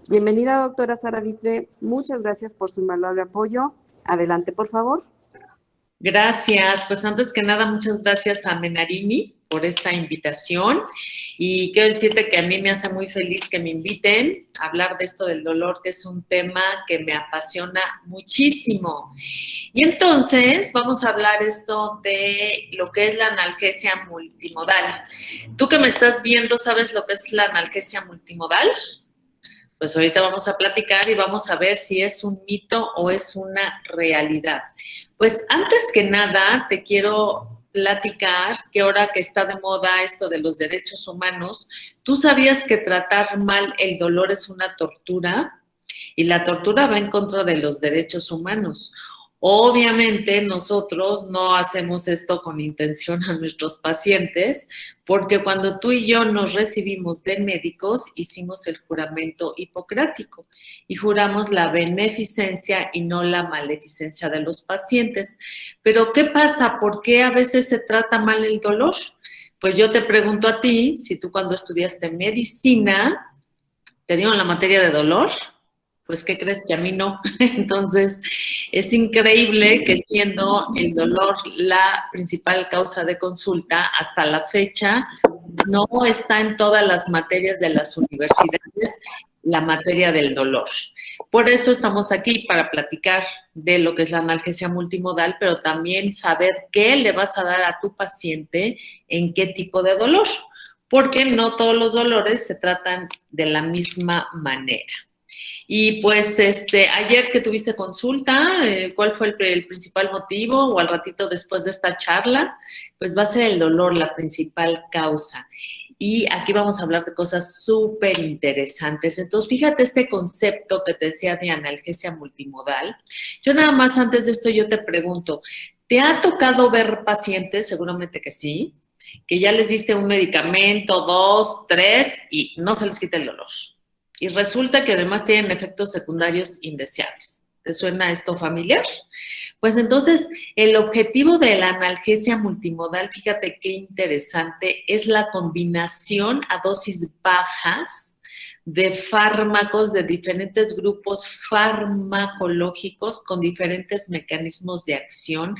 Bienvenida, doctora Sara Vistre. Muchas gracias por su invaluable apoyo. Adelante, por favor. Gracias. Pues antes que nada, muchas gracias a Menarini por esta invitación. Y quiero decirte que a mí me hace muy feliz que me inviten a hablar de esto del dolor, que es un tema que me apasiona muchísimo. Y entonces vamos a hablar esto de lo que es la analgesia multimodal. Tú que me estás viendo, ¿sabes lo que es la analgesia multimodal? Pues ahorita vamos a platicar y vamos a ver si es un mito o es una realidad. Pues antes que nada te quiero platicar que ahora que está de moda esto de los derechos humanos, ¿tú sabías que tratar mal el dolor es una tortura? Y la tortura va en contra de los derechos humanos. Obviamente nosotros no hacemos esto con intención a nuestros pacientes, porque cuando tú y yo nos recibimos de médicos, hicimos el juramento hipocrático y juramos la beneficencia y no la maleficencia de los pacientes. Pero ¿qué pasa? ¿Por qué a veces se trata mal el dolor? Pues yo te pregunto a ti, si tú cuando estudiaste medicina, ¿te dieron la materia de dolor? Pues, ¿qué crees? Que a mí no. Entonces, es increíble que siendo el dolor la principal causa de consulta, hasta la fecha no está en todas las materias de las universidades la materia del dolor. Por eso estamos aquí, para platicar de lo que es la analgesia multimodal, pero también saber qué le vas a dar a tu paciente en qué tipo de dolor, porque no todos los dolores se tratan de la misma manera. Y pues ayer que tuviste consulta, ¿cuál fue el principal motivo? O al ratito después de esta charla, pues va a ser el dolor la principal causa. Y aquí vamos a hablar de cosas súper interesantes. Entonces, fíjate este concepto que te decía de analgesia multimodal. Yo nada más antes de esto yo te pregunto, ¿te ha tocado ver pacientes? Seguramente que sí, que ya les diste un medicamento, 2, 3 y no se les quita el dolor. Y resulta que además tienen efectos secundarios indeseables. ¿Te suena esto familiar? Pues entonces, el objetivo de la analgesia multimodal, fíjate qué interesante, es la combinación a dosis bajas de fármacos de diferentes grupos farmacológicos con diferentes mecanismos de acción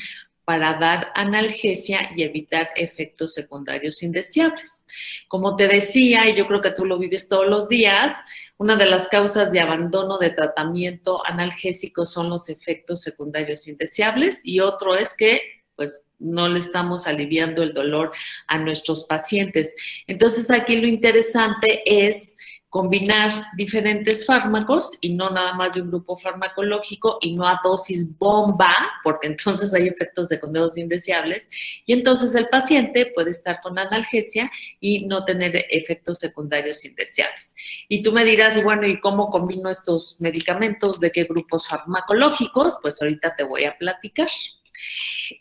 para dar analgesia y evitar efectos secundarios indeseables. Como te decía, y yo creo que tú lo vives todos los días, una de las causas de abandono de tratamiento analgésico son los efectos secundarios indeseables y otro es que pues no le estamos aliviando el dolor a nuestros pacientes. Entonces aquí lo interesante es combinar diferentes fármacos y no nada más de un grupo farmacológico y no a dosis bomba, porque entonces hay efectos secundarios indeseables y entonces el paciente puede estar con analgesia y no tener efectos secundarios indeseables. Y tú me dirás, bueno, ¿y cómo combino estos medicamentos? ¿De qué grupos farmacológicos? Pues ahorita te voy a platicar.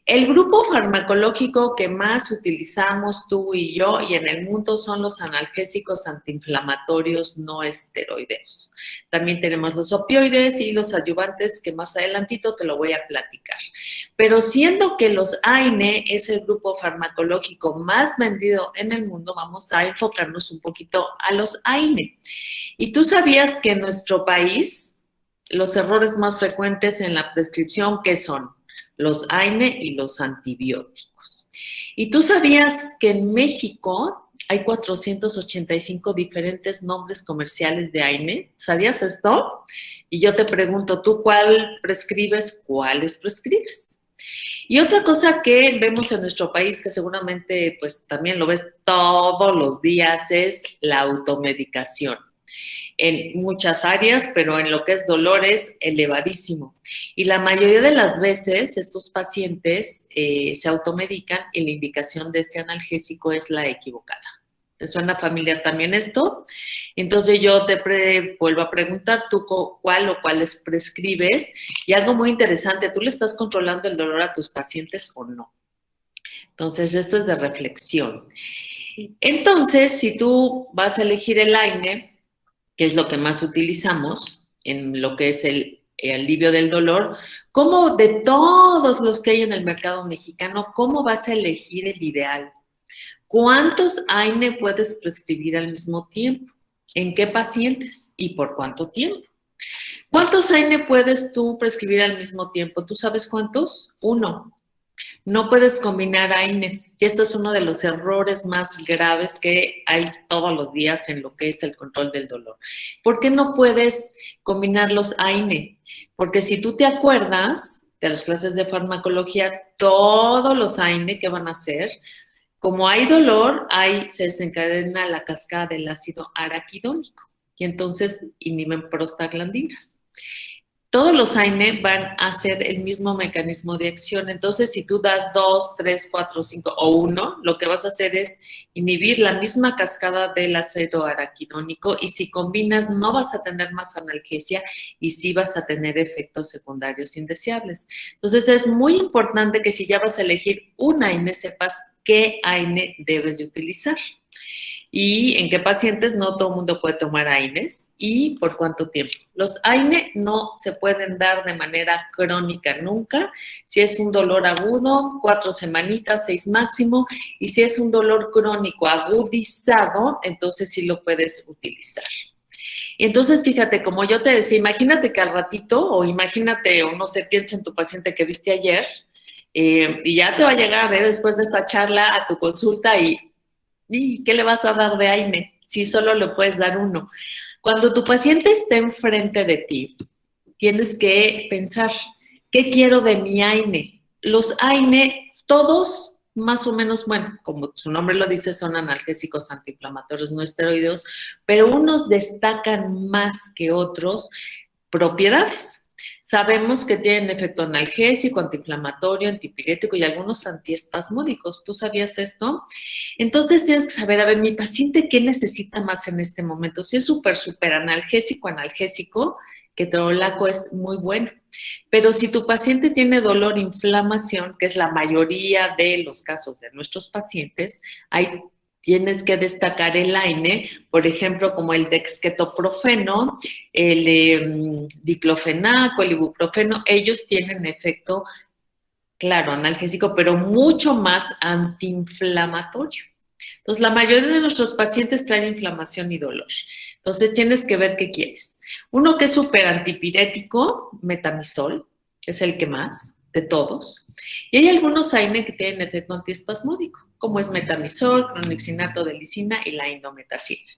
El grupo farmacológico que más utilizamos tú y yo y en el mundo son los analgésicos antiinflamatorios no esteroideos. También tenemos los opioides y los adyuvantes que más adelantito te lo voy a platicar. Pero siendo que los AINE es el grupo farmacológico más vendido en el mundo, vamos a enfocarnos un poquito a los AINE. ¿Y tú sabías que en nuestro país los errores más frecuentes en la prescripción, ¿qué son? Los AINE y los antibióticos. ¿Y tú sabías que en México hay 485 diferentes nombres comerciales de AINE? ¿Sabías esto? Y yo te pregunto, ¿tú cuál prescribes? ¿Cuáles prescribes? Y otra cosa que vemos en nuestro país, que seguramente pues también lo ves todos los días, es la automedicación en muchas áreas, pero en lo que es dolor es elevadísimo. Y la mayoría de las veces estos pacientes se automedican y la indicación de este analgésico es la equivocada. ¿Te suena familiar también esto? Entonces yo te vuelvo a preguntar, ¿tú cuál o cuáles prescribes? Y algo muy interesante, ¿tú le estás controlando el dolor a tus pacientes o no? Entonces esto es de reflexión. Entonces, si tú vas a elegir el AINE, que es lo que más utilizamos en lo que es el alivio del dolor, ¿cómo de todos los que hay en el mercado mexicano, cómo vas a elegir el ideal? ¿Cuántos AINE puedes prescribir al mismo tiempo? ¿En qué pacientes y por cuánto tiempo? ¿Cuántos AINE puedes tú prescribir al mismo tiempo? ¿Tú sabes cuántos? 1. No puedes combinar AINES. Y esto es uno de los errores más graves que hay todos los días en lo que es el control del dolor. ¿Por qué no puedes combinar los AINE? Porque si tú te acuerdas de las clases de farmacología, todos los AINE que van a hacer, como hay dolor, se desencadena la cascada del ácido araquidónico y entonces inhiben prostaglandinas. Todos los AINE van a hacer el mismo mecanismo de acción. Entonces, si tú das 2, 3, 4, 5 o 1, lo que vas a hacer es inhibir la misma cascada del ácido araquidónico y si combinas no vas a tener más analgesia y sí vas a tener efectos secundarios indeseables. Entonces, es muy importante que si ya vas a elegir un AINE, sepas qué AINE debes de utilizar. Y en qué pacientes no todo el mundo puede tomar AINES y por cuánto tiempo. Los AINE no se pueden dar de manera crónica nunca. Si es un dolor agudo, 4 semanitas, 6 máximo. Y si es un dolor crónico agudizado, entonces sí lo puedes utilizar. Entonces, fíjate, como yo te decía, imagínate que al ratito, o imagínate, o no sé, piensa en tu paciente que viste ayer, y ya te va a llegar después de esta charla a tu consulta ¿y qué le vas a dar de AINE? Si solo le puedes dar 1. Cuando tu paciente esté enfrente de ti, tienes que pensar, ¿qué quiero de mi AINE? Los AINE, todos más o menos, bueno, como su nombre lo dice, son analgésicos antiinflamatorios no esteroideos, pero unos destacan más que otros propiedades. Sabemos que tienen efecto analgésico, antiinflamatorio, antipirético y algunos antiespasmódicos. ¿Tú sabías esto? Entonces tienes que saber, a ver, mi paciente, ¿qué necesita más en este momento? Si es súper analgésico, ketorolaco es muy bueno. Pero si tu paciente tiene dolor, inflamación, que es la mayoría de los casos de nuestros pacientes, tienes que destacar el AINE, por ejemplo, como el dexketoprofeno, el diclofenaco, el ibuprofeno, ellos tienen efecto, claro, analgésico, pero mucho más antiinflamatorio. Entonces, la mayoría de nuestros pacientes traen inflamación y dolor. Entonces, tienes que ver qué quieres. Uno que es súper antipirético, metamizol, es el que más de todos. Y hay algunos AINE que tienen efecto antiespasmódico, como es metamizol, clonexinato de lisina y la indometacina.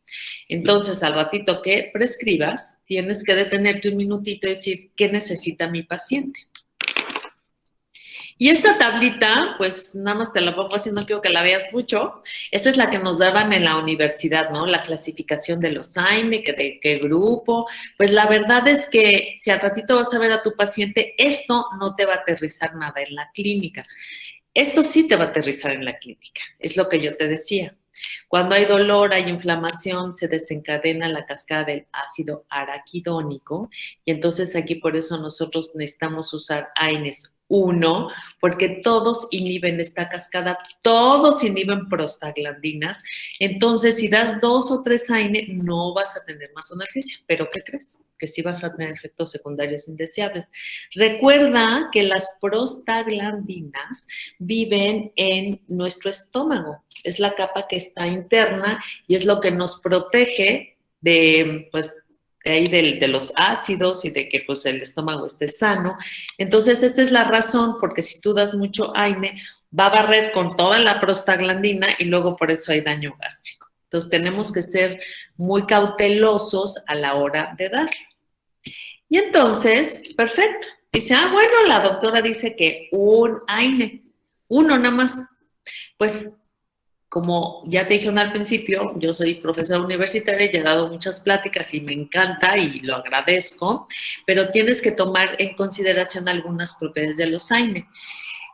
Entonces, al ratito que prescribas, tienes que detenerte un minutito y decir, ¿qué necesita mi paciente? Y esta tablita, pues nada más te la pongo así, no quiero que la veas mucho. Esa es la que nos daban en la universidad, ¿no? La clasificación de los AINE, de qué grupo. Pues la verdad es que si al ratito vas a ver a tu paciente, esto no te va a aterrizar nada en la clínica. Esto sí te va a aterrizar en la clínica, es lo que yo te decía. Cuando hay dolor, hay inflamación, se desencadena la cascada del ácido araquidónico y entonces aquí por eso nosotros necesitamos usar AINES 1, porque todos inhiben esta cascada, todos inhiben prostaglandinas. Entonces, si das 2 o 3 AINE, no vas a tener más analgesia. ¿Pero qué crees? Que sí vas a tener efectos secundarios indeseables. Recuerda que las prostaglandinas viven en nuestro estómago. Es la capa que está interna y es lo que nos protege de, pues, de los ácidos y de que pues el estómago esté sano. Entonces, esta es la razón, porque si tú das mucho AINE, va a barrer con toda la prostaglandina y luego por eso hay daño gástrico. Entonces, tenemos que ser muy cautelosos a la hora de darlo. Y entonces, perfecto. Dice, bueno, la doctora dice que un AINE, 1 nada más. Pues, como ya te dije al principio, yo soy profesora universitaria y he dado muchas pláticas y me encanta y lo agradezco, pero tienes que tomar en consideración algunas propiedades de los AINE.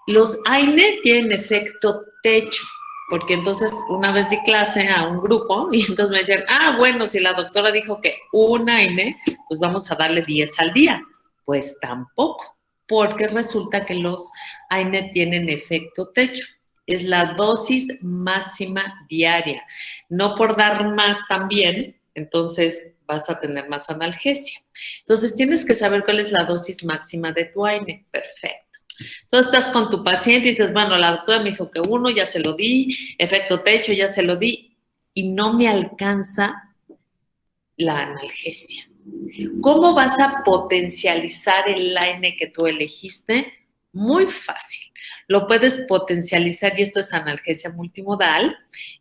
Los AINE tienen efecto techo, porque entonces una vez di clase a un grupo y entonces me decían, bueno, si la doctora dijo que un AINE, pues vamos a darle 10 al día. Pues tampoco, porque resulta que los AINE tienen efecto techo. Es la dosis máxima diaria. No por dar más también, entonces vas a tener más analgesia. Entonces tienes que saber cuál es la dosis máxima de tu AINE. Perfecto. Entonces estás con tu paciente y dices, bueno, la doctora me dijo que 1, ya se lo di, efecto techo, ya se lo di, y no me alcanza la analgesia. ¿Cómo vas a potencializar el AINE que tú elegiste? Muy fácil. Lo puedes potencializar, y esto es analgesia multimodal,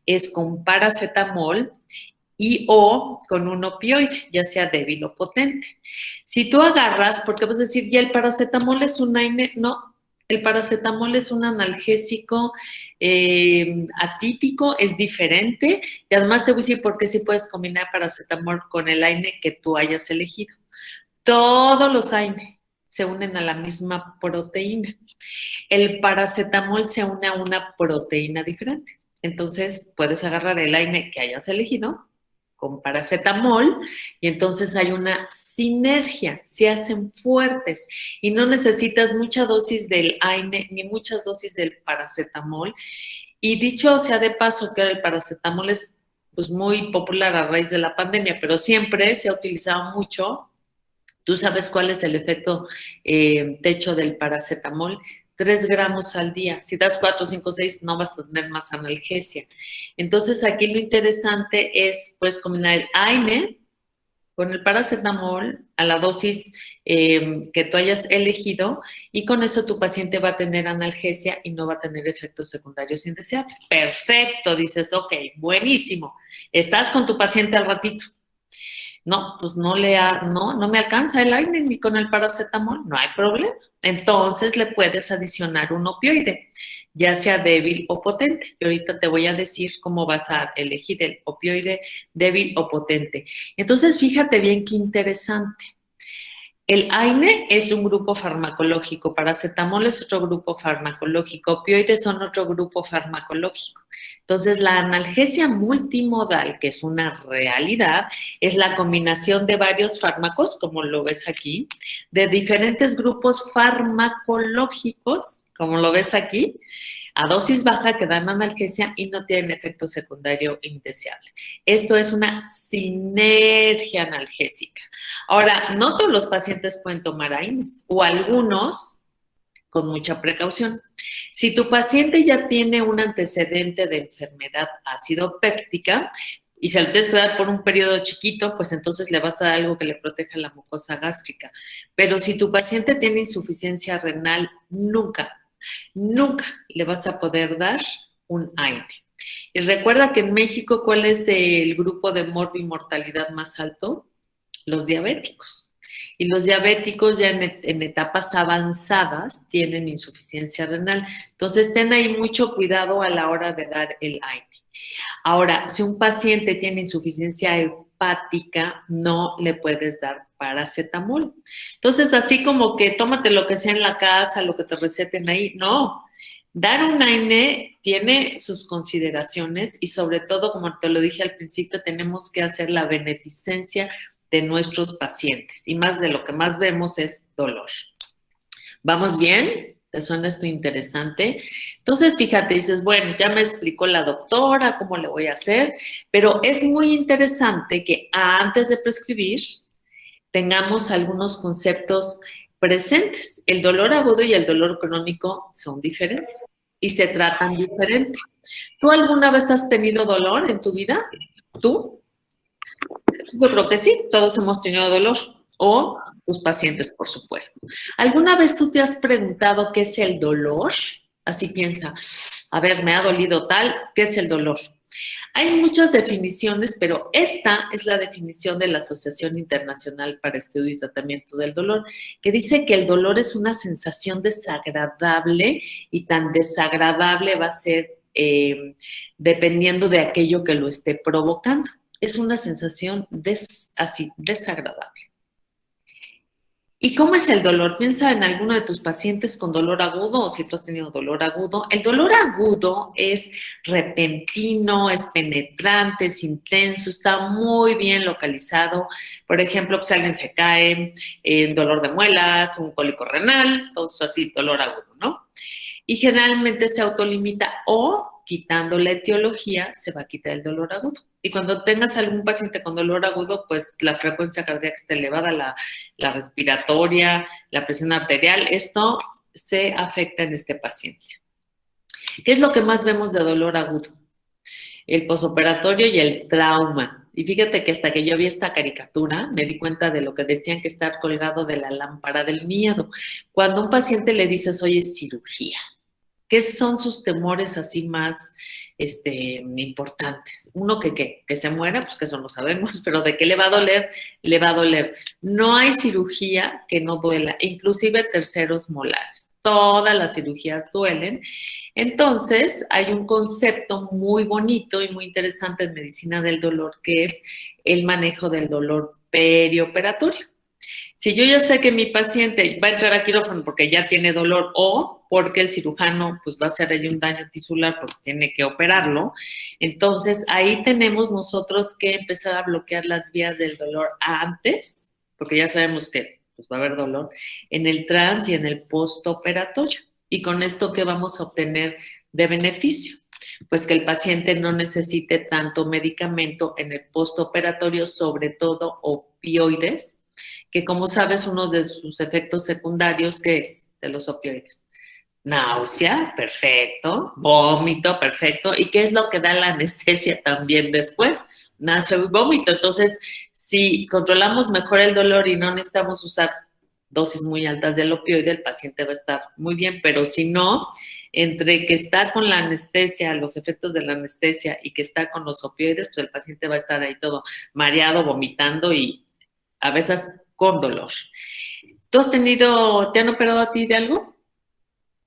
es con paracetamol y o con un opioide, ya sea débil o potente. Si tú agarras, porque vas a decir, ¿ya el paracetamol es un AINE? No, el paracetamol es un analgésico atípico, es diferente, y además te voy a decir por qué sí puedes combinar paracetamol con el AINE que tú hayas elegido. Todos los AINE se unen a la misma proteína. El paracetamol se une a una proteína diferente. Entonces, puedes agarrar el AINE que hayas elegido con paracetamol y entonces hay una sinergia, se hacen fuertes y no necesitas mucha dosis del AINE ni muchas dosis del paracetamol. Y dicho sea de paso que el paracetamol es pues muy popular a raíz de la pandemia, pero siempre se ha utilizado mucho. ¿Tú sabes cuál es el efecto techo del paracetamol? 3 gramos al día. Si das 4, 5, 6, no vas a tener más analgesia. Entonces, aquí lo interesante es, pues, combinar el AINE con el paracetamol a la dosis que tú hayas elegido y con eso tu paciente va a tener analgesia y no va a tener efectos secundarios indeseables. Perfecto, dices, ok, buenísimo. Estás con tu paciente al ratito. No, pues no me alcanza el AINE ni con el paracetamol, no hay problema. Entonces le puedes adicionar un opioide, ya sea débil o potente. Y ahorita te voy a decir cómo vas a elegir el opioide débil o potente. Entonces, fíjate bien qué interesante. El AINE es un grupo farmacológico, paracetamol es otro grupo farmacológico, opioides son otro grupo farmacológico. Entonces, la analgesia multimodal, que es una realidad, es la combinación de varios fármacos, como lo ves aquí, de diferentes grupos farmacológicos, como lo ves aquí, a dosis baja que dan analgesia y no tienen efecto secundario indeseable. Esto es una sinergia analgésica. Ahora, no todos los pacientes pueden tomar AINES o algunos con mucha precaución. Si tu paciente ya tiene un antecedente de enfermedad ácido péptica y se lo tienes que dar por un periodo chiquito, pues entonces le vas a dar algo que le proteja la mucosa gástrica. Pero si tu paciente tiene insuficiencia renal, nunca le vas a poder dar un AINE. Y recuerda que en México, ¿cuál es el grupo de morbimortalidad más alto? Los diabéticos. Y los diabéticos ya en etapas avanzadas tienen insuficiencia renal. Entonces, ten ahí mucho cuidado a la hora de dar el AINE. Ahora, si un paciente tiene insuficiencia hepática, no le puedes dar paracetamol. Entonces, así como que tómate lo que sea en la casa, lo que te receten ahí, no. Dar un AINE tiene sus consideraciones y sobre todo, como te lo dije al principio, tenemos que hacer la beneficencia de nuestros pacientes y más de lo que más vemos es dolor. ¿Vamos bien? ¿Te suena esto interesante? Entonces, fíjate, dices, bueno, ya me explicó la doctora cómo le voy a hacer, pero es muy interesante que antes de prescribir tengamos algunos conceptos presentes. El dolor agudo y el dolor crónico son diferentes y se tratan diferente. ¿Tú alguna vez has tenido dolor en tu vida? ¿Tú? Yo creo que sí, todos hemos tenido dolor, o tus pacientes, por supuesto. ¿Alguna vez tú te has preguntado qué es el dolor? Así piensa, a ver, me ha dolido tal, ¿qué es el dolor? Hay muchas definiciones, pero esta es la definición de la Asociación Internacional para Estudio y Tratamiento del Dolor, que dice que el dolor es una sensación desagradable y tan desagradable va a ser dependiendo de aquello que lo esté provocando. Es una sensación así, desagradable. ¿Y cómo es el dolor? Piensa en alguno de tus pacientes con dolor agudo o si tú has tenido dolor agudo. El dolor agudo es repentino, es penetrante, es intenso, está muy bien localizado. Por ejemplo, si alguien se cae, dolor de muelas, un cólico renal, todo eso así, dolor agudo, ¿no? Y generalmente se autolimita o quitando la etiología se va a quitar el dolor agudo. Y cuando tengas algún paciente con dolor agudo, pues la frecuencia cardíaca está elevada, la respiratoria, la presión arterial, esto se afecta en este paciente. ¿Qué es lo que más vemos de dolor agudo? El posoperatorio y el trauma. Y fíjate que hasta que yo vi esta caricatura, me di cuenta de lo que decían que estar colgado de la lámpara del miedo. Cuando a un paciente le dices, oye, cirugía, ¿qué son sus temores así más importantes? Uno, que se muera, pues que eso no sabemos, pero de que le va a doler, le va a doler. No hay cirugía que no duela, inclusive terceros molares. Todas las cirugías duelen. Entonces, hay un concepto muy bonito y muy interesante en medicina del dolor, que es el manejo del dolor perioperatorio. Si yo ya sé que mi paciente va a entrar a quirófano porque ya tiene dolor o porque el cirujano pues va a hacer ahí un daño tisular porque tiene que operarlo, entonces ahí tenemos nosotros que empezar a bloquear las vías del dolor antes, porque ya sabemos que pues, va a haber dolor, en el trans y en el postoperatorio. Y con esto, ¿qué vamos a obtener de beneficio? Pues que el paciente no necesite tanto medicamento en el postoperatorio, sobre todo opioides, que como sabes, uno de sus efectos secundarios, ¿qué es? De los opioides. Náusea, perfecto. Vómito, perfecto. ¿Y qué es lo que da la anestesia también después? Náusea y vómito. Entonces, si controlamos mejor el dolor y no necesitamos usar dosis muy altas del opioide, el paciente va a estar muy bien, pero si no, entre que está con la anestesia, los efectos de la anestesia y que está con los opioides, pues el paciente va a estar ahí todo mareado, vomitando y a veces con dolor. ¿Tú te han operado a ti de algo?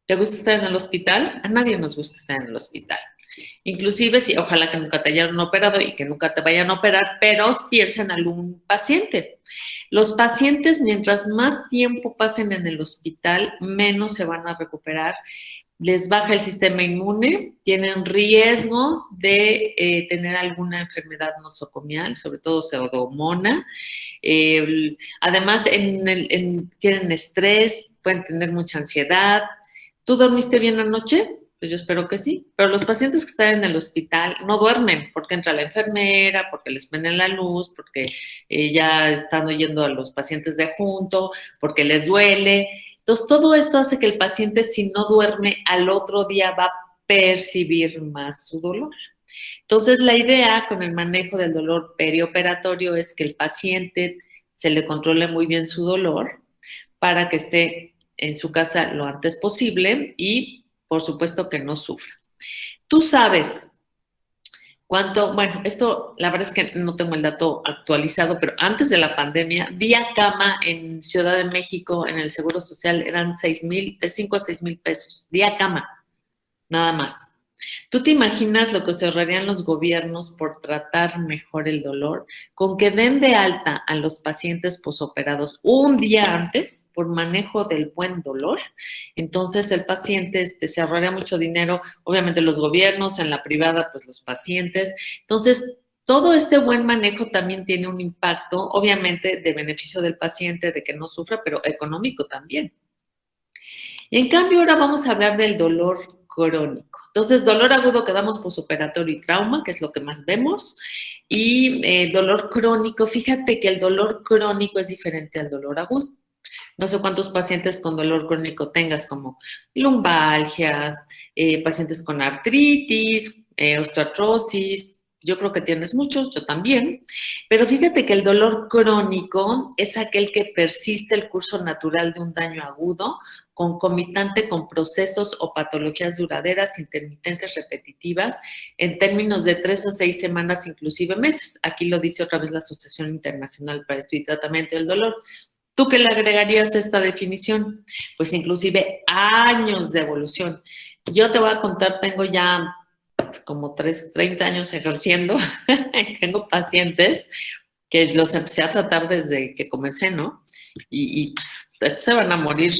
¿Te gusta estar en el hospital? A nadie nos gusta estar en el hospital. Inclusive, si, ojalá que nunca te hayan operado y que nunca te vayan a operar, pero piensa en algún paciente. Los pacientes, mientras más tiempo pasen en el hospital, menos se van a recuperar, les baja el sistema inmune, tienen riesgo de tener alguna enfermedad nosocomial, sobre todo pseudomonas. Además, tienen estrés, pueden tener mucha ansiedad. ¿Tú dormiste bien anoche? Pues yo espero que sí, pero los pacientes que están en el hospital no duermen porque entra la enfermera, porque les prenden la luz, porque ya están oyendo a los pacientes de junto, porque les duele. Entonces, todo esto hace que el paciente, si no duerme, al otro día va a percibir más su dolor. Entonces, la idea con el manejo del dolor perioperatorio es que el paciente se le controle muy bien su dolor para que esté en su casa lo antes posible y, por supuesto, que no sufra. Tú sabes cuánto, bueno, esto la verdad es que no tengo el dato actualizado, pero antes de la pandemia, día cama en Ciudad de México, en el Seguro Social, eran de 5 a 6 mil pesos, día cama, nada más. ¿Tú te imaginas lo que se ahorrarían los gobiernos por tratar mejor el dolor? Con que den de alta a los pacientes posoperados un día antes por manejo del buen dolor, entonces el paciente se ahorraría mucho dinero, obviamente los gobiernos, en la privada pues los pacientes. Entonces, todo este buen manejo también tiene un impacto, obviamente, de beneficio del paciente, de que no sufra, pero económico también. Y en cambio, ahora vamos a hablar del dolor crónico. Entonces, dolor agudo que damos posoperatorio y trauma, que es lo que más vemos, y dolor crónico. Fíjate que el dolor crónico es diferente al dolor agudo. No sé cuántos pacientes con dolor crónico tengas, como lumbalgias, pacientes con artritis, osteoartrosis. Yo creo que tienes muchos, yo también. Pero fíjate que el dolor crónico es aquel que persiste el curso natural de un daño agudo, concomitante con procesos o patologías duraderas, intermitentes, repetitivas, en términos de 3 a 6 semanas, inclusive meses. Aquí lo dice otra vez la Asociación Internacional para el Estudio y Tratamiento del Dolor. ¿Tú qué le agregarías a esta definición? Pues inclusive años de evolución. Yo te voy a contar, tengo ya como 30 años ejerciendo, tengo pacientes que los empecé a tratar desde que comencé, ¿no? Y pues, se van a morir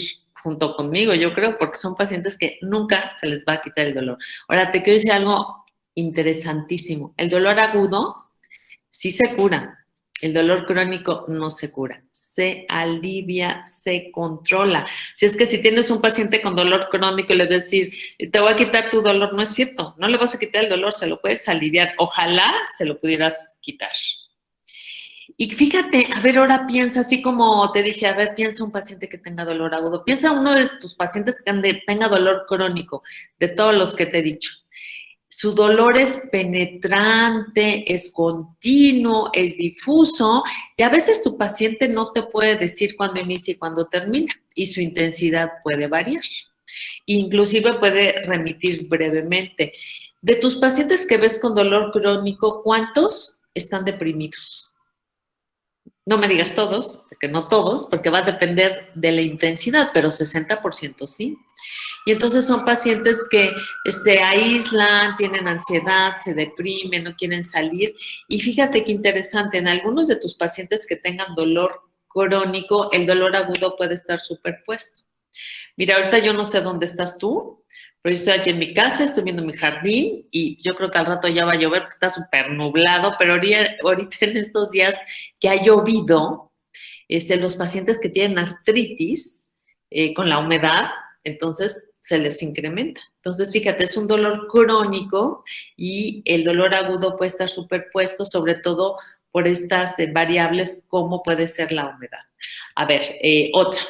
junto conmigo, yo creo, porque son pacientes que nunca se les va a quitar el dolor. Ahora, te quiero decir algo interesantísimo. El dolor agudo sí se cura. El dolor crónico no se cura, se alivia, se controla. Si es que si tienes un paciente con dolor crónico y le vas a decir, te voy a quitar tu dolor, no es cierto, no le vas a quitar el dolor, se lo puedes aliviar. Ojalá se lo pudieras quitar. Y fíjate, a ver, ahora piensa, así como te dije, a ver, piensa un paciente que tenga dolor agudo, piensa uno de tus pacientes que tenga dolor crónico, de todos los que te he dicho. su dolor es penetrante, es continuo, es difuso y a veces tu paciente no te puede decir cuándo inicia y cuándo termina y su intensidad puede variar. Inclusive puede remitir brevemente. De tus pacientes que ves con dolor crónico, ¿cuántos están deprimidos? No me digas todos, porque no todos, porque va a depender de la intensidad, pero 60% sí. Y entonces son pacientes que se aíslan, tienen ansiedad, se deprimen, no quieren salir. Y fíjate qué interesante, en algunos de tus pacientes que tengan dolor crónico, el dolor agudo puede estar superpuesto. Mira, ahorita yo no sé dónde estás tú, pero yo estoy aquí en mi casa, estoy viendo mi jardín y yo creo que al rato ya va a llover porque está súper nublado, pero ahorita en estos días que ha llovido, los pacientes que tienen artritis con la humedad, entonces se les incrementa. Entonces, fíjate, es un dolor crónico y el dolor agudo puede estar superpuesto, sobre todo por estas variables como puede ser la humedad. A ver, otra.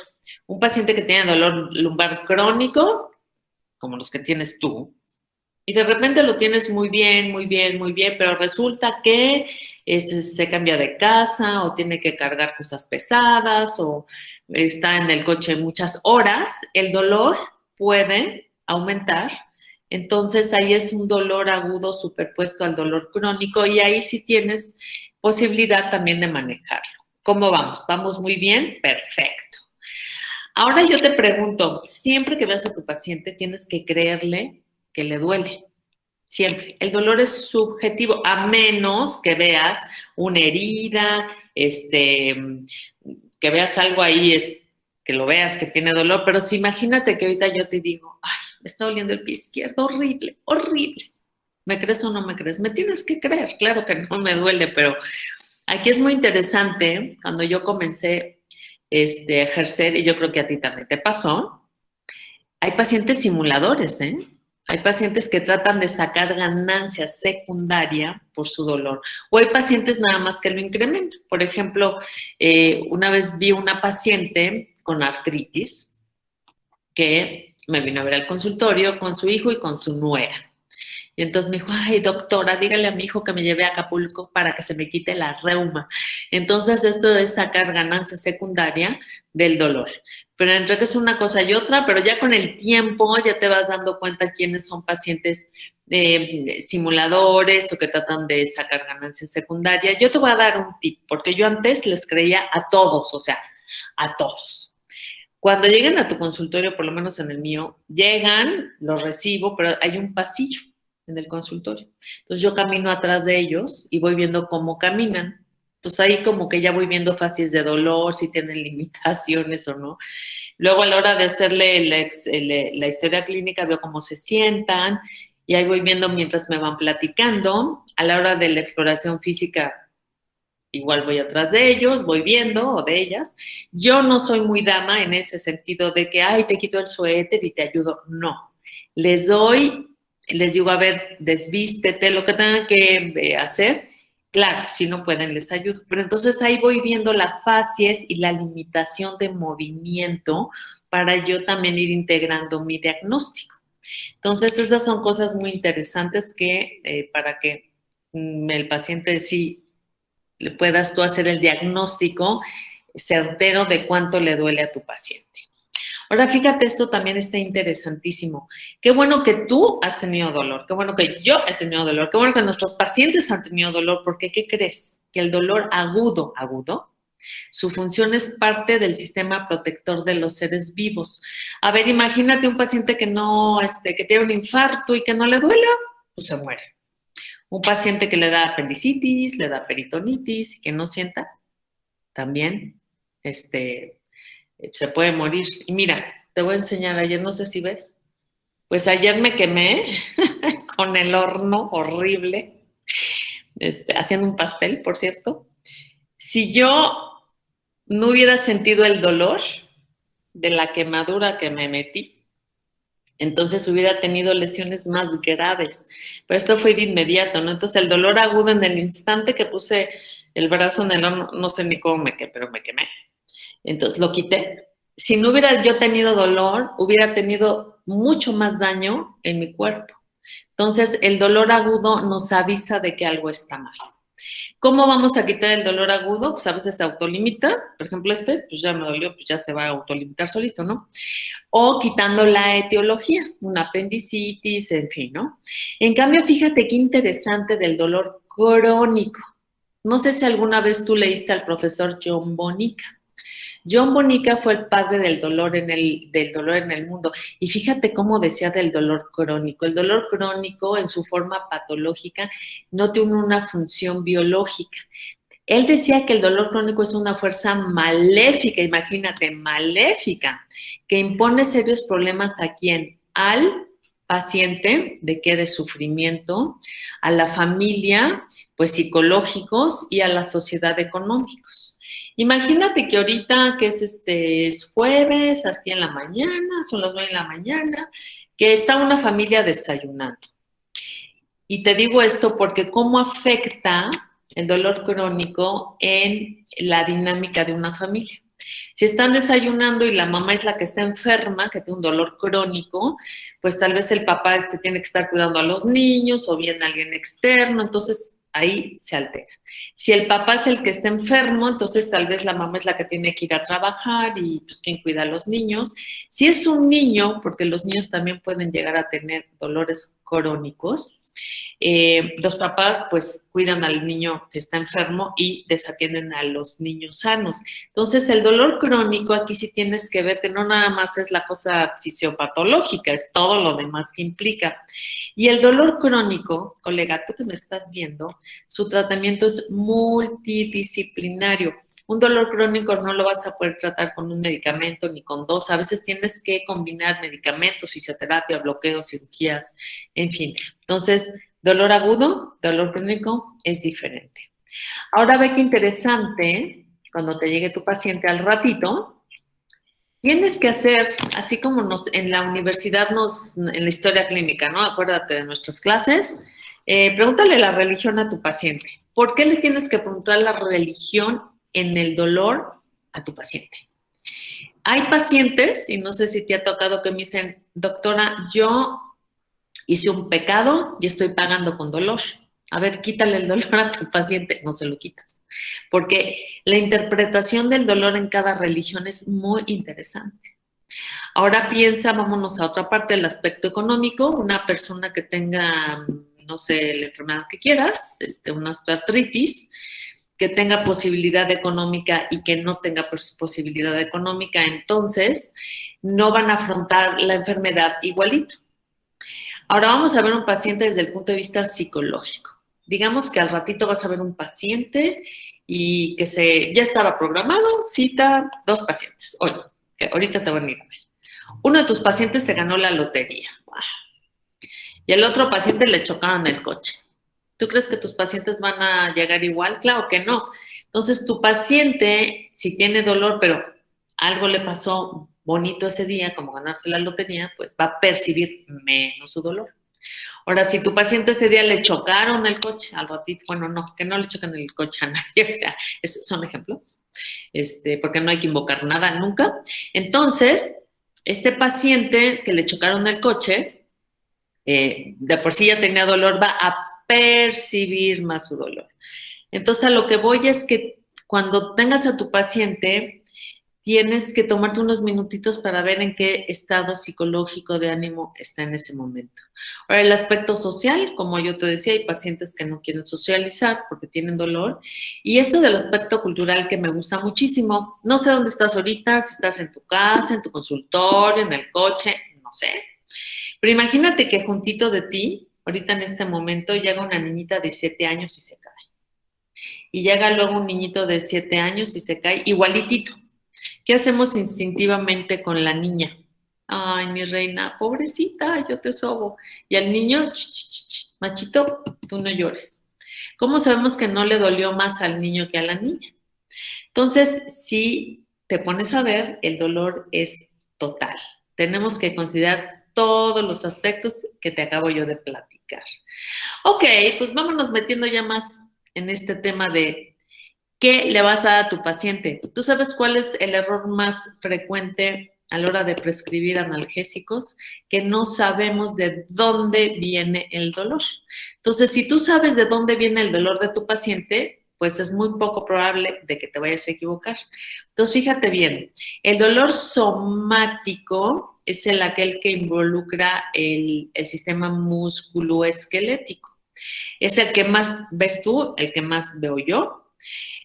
Un paciente que tiene dolor lumbar crónico, como los que tienes tú, y de repente lo tienes muy bien, muy bien, muy bien, pero resulta que se cambia de casa o tiene que cargar cosas pesadas o está en el coche muchas horas, el dolor puede aumentar. Entonces ahí es un dolor agudo superpuesto al dolor crónico y ahí sí tienes posibilidad también de manejarlo. ¿Cómo vamos? ¿Vamos muy bien? Perfecto. Ahora yo te pregunto, siempre que veas a tu paciente tienes que creerle que le duele. Siempre. El dolor es subjetivo, a menos que veas una herida, que veas algo ahí, que lo veas que tiene dolor, pero si imagínate que ahorita yo te digo, ay, me está doliendo el pie izquierdo, horrible, horrible. ¿Me crees o no me crees? Me tienes que creer, claro que no me duele, pero aquí es muy interesante, cuando yo comencé a ejercer, y yo creo que a ti también te pasó, hay pacientes simuladores, ¿eh? Hay pacientes que tratan de sacar ganancia secundaria por su dolor. O hay pacientes nada más que lo incrementan. Por ejemplo, una vez vi una paciente con artritis que me vino a ver al consultorio con su hijo y con su nuera. Y entonces me dijo, ay, doctora, dígale a mi hijo que me lleve a Acapulco para que se me quite la reuma. Entonces, esto es sacar ganancia secundaria del dolor. Pero entre que es una cosa y otra, pero ya con el tiempo ya te vas dando cuenta quiénes son pacientes simuladores o que tratan de sacar ganancia secundaria. Yo te voy a dar un tip, porque yo antes les creía a todos, o sea, a todos. Cuando lleguen a tu consultorio, por lo menos en el mío, llegan, los recibo, pero hay un pasillo en el consultorio. Entonces yo camino atrás de ellos y voy viendo cómo caminan. Entonces ahí como que ya voy viendo fases de dolor, si tienen limitaciones o no. Luego a la hora de hacerle la historia clínica veo cómo se sientan y ahí voy viendo mientras me van platicando. A la hora de la exploración física igual voy atrás de ellos, voy viendo o de ellas. Yo no soy muy dama en ese sentido de que, ay, te quito el suéter y te ayudo. No. Les digo, a ver, desvístete, lo que tengan que hacer. Claro, si no pueden, les ayudo. Pero entonces ahí voy viendo la facies y la limitación de movimiento para yo también ir integrando mi diagnóstico. Entonces, esas son cosas muy interesantes que para que el paciente sí le puedas tú hacer el diagnóstico certero de cuánto le duele a tu paciente. Ahora, fíjate, esto también está interesantísimo. Qué bueno que tú has tenido dolor, qué bueno que yo he tenido dolor, qué bueno que nuestros pacientes han tenido dolor, porque ¿qué crees? Que el dolor agudo, su función es parte del sistema protector de los seres vivos. A ver, imagínate un paciente que no, que tiene un infarto y que no le duela, pues se muere. Un paciente que le da apendicitis, le da peritonitis y que no sienta, también se puede morir. Y mira, te voy a enseñar, ayer no sé si ves, pues ayer me quemé con el horno horrible, haciendo un pastel, por cierto. Si yo no hubiera sentido el dolor de la quemadura que me metí, entonces hubiera tenido lesiones más graves. Pero esto fue de inmediato, ¿no? Entonces el dolor agudo en el instante que puse el brazo en el horno, no sé ni cómo me quemé, pero me quemé. Entonces lo quité. Si no hubiera yo tenido dolor, hubiera tenido mucho más daño en mi cuerpo. Entonces, el dolor agudo nos avisa de que algo está mal. ¿Cómo vamos a quitar el dolor agudo? Pues a veces se autolimita, por ejemplo pues ya me dolió, pues ya se va a autolimitar solito, ¿no? O quitando la etiología, una apendicitis, en fin, ¿no? En cambio, fíjate qué interesante del dolor crónico. No sé si alguna vez tú leíste al profesor John Bonica. John Bonica fue el padre del dolor del dolor en el mundo. Y fíjate cómo decía del dolor crónico. El dolor crónico, en su forma patológica, no tiene una función biológica. Él decía que el dolor crónico es una fuerza maléfica, imagínate, maléfica, que impone serios problemas a quién, al paciente, de qué, de sufrimiento, a la familia, pues psicológicos, y a la sociedad económicos. Imagínate que ahorita, que es jueves, aquí en la mañana, son las 9 de la mañana, que está una familia desayunando. Y te digo esto porque cómo afecta el dolor crónico en la dinámica de una familia. Si están desayunando y la mamá es la que está enferma, que tiene un dolor crónico, pues tal vez el papá tiene que estar cuidando a los niños o bien alguien externo, entonces ahí se altera. Si el papá es el que está enfermo, entonces tal vez la mamá es la que tiene que ir a trabajar y pues quien cuida a los niños. Si es un niño, porque los niños también pueden llegar a tener dolores crónicos, los papás pues cuidan al niño que está enfermo y desatienden a los niños sanos. Entonces el dolor crónico aquí sí tienes que ver que no nada más es la cosa fisiopatológica, es todo lo demás que implica. Y el dolor crónico, colega, tú que me estás viendo, su tratamiento es multidisciplinario. Un dolor crónico no lo vas a poder tratar con un medicamento ni con dos. A veces tienes que combinar medicamentos, fisioterapia, bloqueos, cirugías, en fin. Entonces, dolor agudo, dolor crónico es diferente. Ahora ve qué interesante, cuando te llegue tu paciente al ratito, tienes que hacer, así como en la universidad en la historia clínica, ¿no? Acuérdate de nuestras clases, pregúntale la religión a tu paciente. ¿Por qué le tienes que preguntar la religión en el dolor a tu paciente? Hay pacientes, y no sé si te ha tocado, que me dicen, doctora, yo hice un pecado y estoy pagando con dolor. A ver, quítale el dolor a tu paciente, no se lo quitas. Porque la interpretación del dolor en cada religión es muy interesante. Ahora piensa, vámonos a otra parte del aspecto económico, una persona que tenga, no sé, la enfermedad que quieras, una osteoartritis, que tenga posibilidad económica y que no tenga posibilidad económica, entonces no van a afrontar la enfermedad igualito. Ahora vamos a ver un paciente desde el punto de vista psicológico. Digamos que al ratito vas a ver un paciente y que ya estaba programado, cita 2 pacientes. Oye, que ahorita te van a ir a ver. Uno de tus pacientes se ganó la lotería. Y el otro paciente le chocaron el coche. ¿Tú crees que tus pacientes van a llegar igual? Claro que no. Entonces, tu paciente, si tiene dolor, pero algo le pasó bonito ese día, como ganarse la lotería, pues va a percibir menos su dolor. Ahora, si tu paciente ese día le chocaron el coche, al ratito, bueno, no, que no le choquen el coche a nadie, o sea, esos son ejemplos, porque no hay que invocar nada nunca. Entonces, este paciente que le chocaron el coche, de por sí ya tenía dolor, va a percibir más su dolor. Entonces, a lo que voy es que cuando tengas a tu paciente, tienes que tomarte unos minutitos para ver en qué estado psicológico de ánimo está en ese momento. Ahora, el aspecto social, como yo te decía, hay pacientes que no quieren socializar porque tienen dolor. Y esto del aspecto cultural que me gusta muchísimo. No sé dónde estás ahorita, si estás en tu casa, en tu consultorio, en el coche, no sé. Pero imagínate que juntito de ti, ahorita en este momento, llega una niñita de 7 años y se cae. Y llega luego un niñito de 7 años y se cae igualitito. ¿Qué hacemos instintivamente con la niña? Ay, mi reina, pobrecita, yo te sobo. Y al niño, machito, tú no llores. ¿Cómo sabemos que no le dolió más al niño que a la niña? Entonces, si te pones a ver, el dolor es total. Tenemos que considerar todos los aspectos que te acabo yo de platicar. Ok, pues vámonos metiendo ya más en este tema de ¿qué le vas a dar a tu paciente? ¿Tú sabes cuál es el error más frecuente a la hora de prescribir analgésicos que no sabemos de dónde viene el dolor. Entonces, si tú sabes de dónde viene el dolor de tu paciente, pues es muy poco probable de que te vayas a equivocar. Entonces, fíjate bien, el dolor somático es aquel que involucra el sistema musculoesquelético. Es el que más ves tú, el que más veo yo.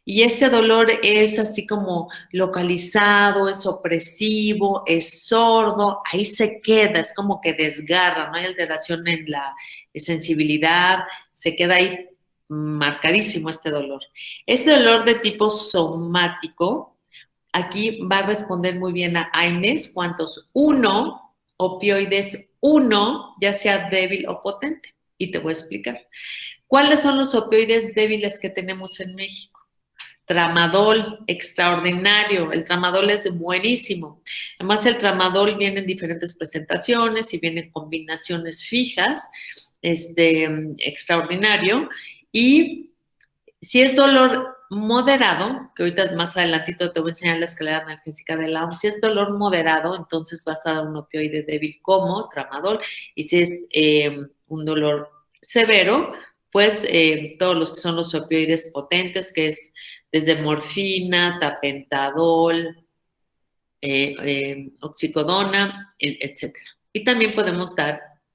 Y este dolor es así como localizado, es opresivo, es sordo, ahí se queda, es como que desgarra, no hay alteración en la sensibilidad, se queda ahí marcadísimo este dolor. Este dolor de tipo somático, aquí va a responder muy bien a AINES, ¿cuántos? 1, opioides 1, ya sea débil o potente. Y te voy a explicar. ¿Cuáles son los opioides débiles que tenemos en México? Tramadol, extraordinario. El tramadol es buenísimo. Además, el tramadol viene en diferentes presentaciones y viene en combinaciones fijas, extraordinario. Y si es dolor moderado, que ahorita más adelantito te voy a enseñar la escalera analgésica de la OMS, si es dolor moderado, entonces vas a dar un opioide débil como tramadol, y si es un dolor severo, pues todos los que son los opioides potentes, que es desde morfina, tapentadol, oxicodona, etcétera. Y también podemos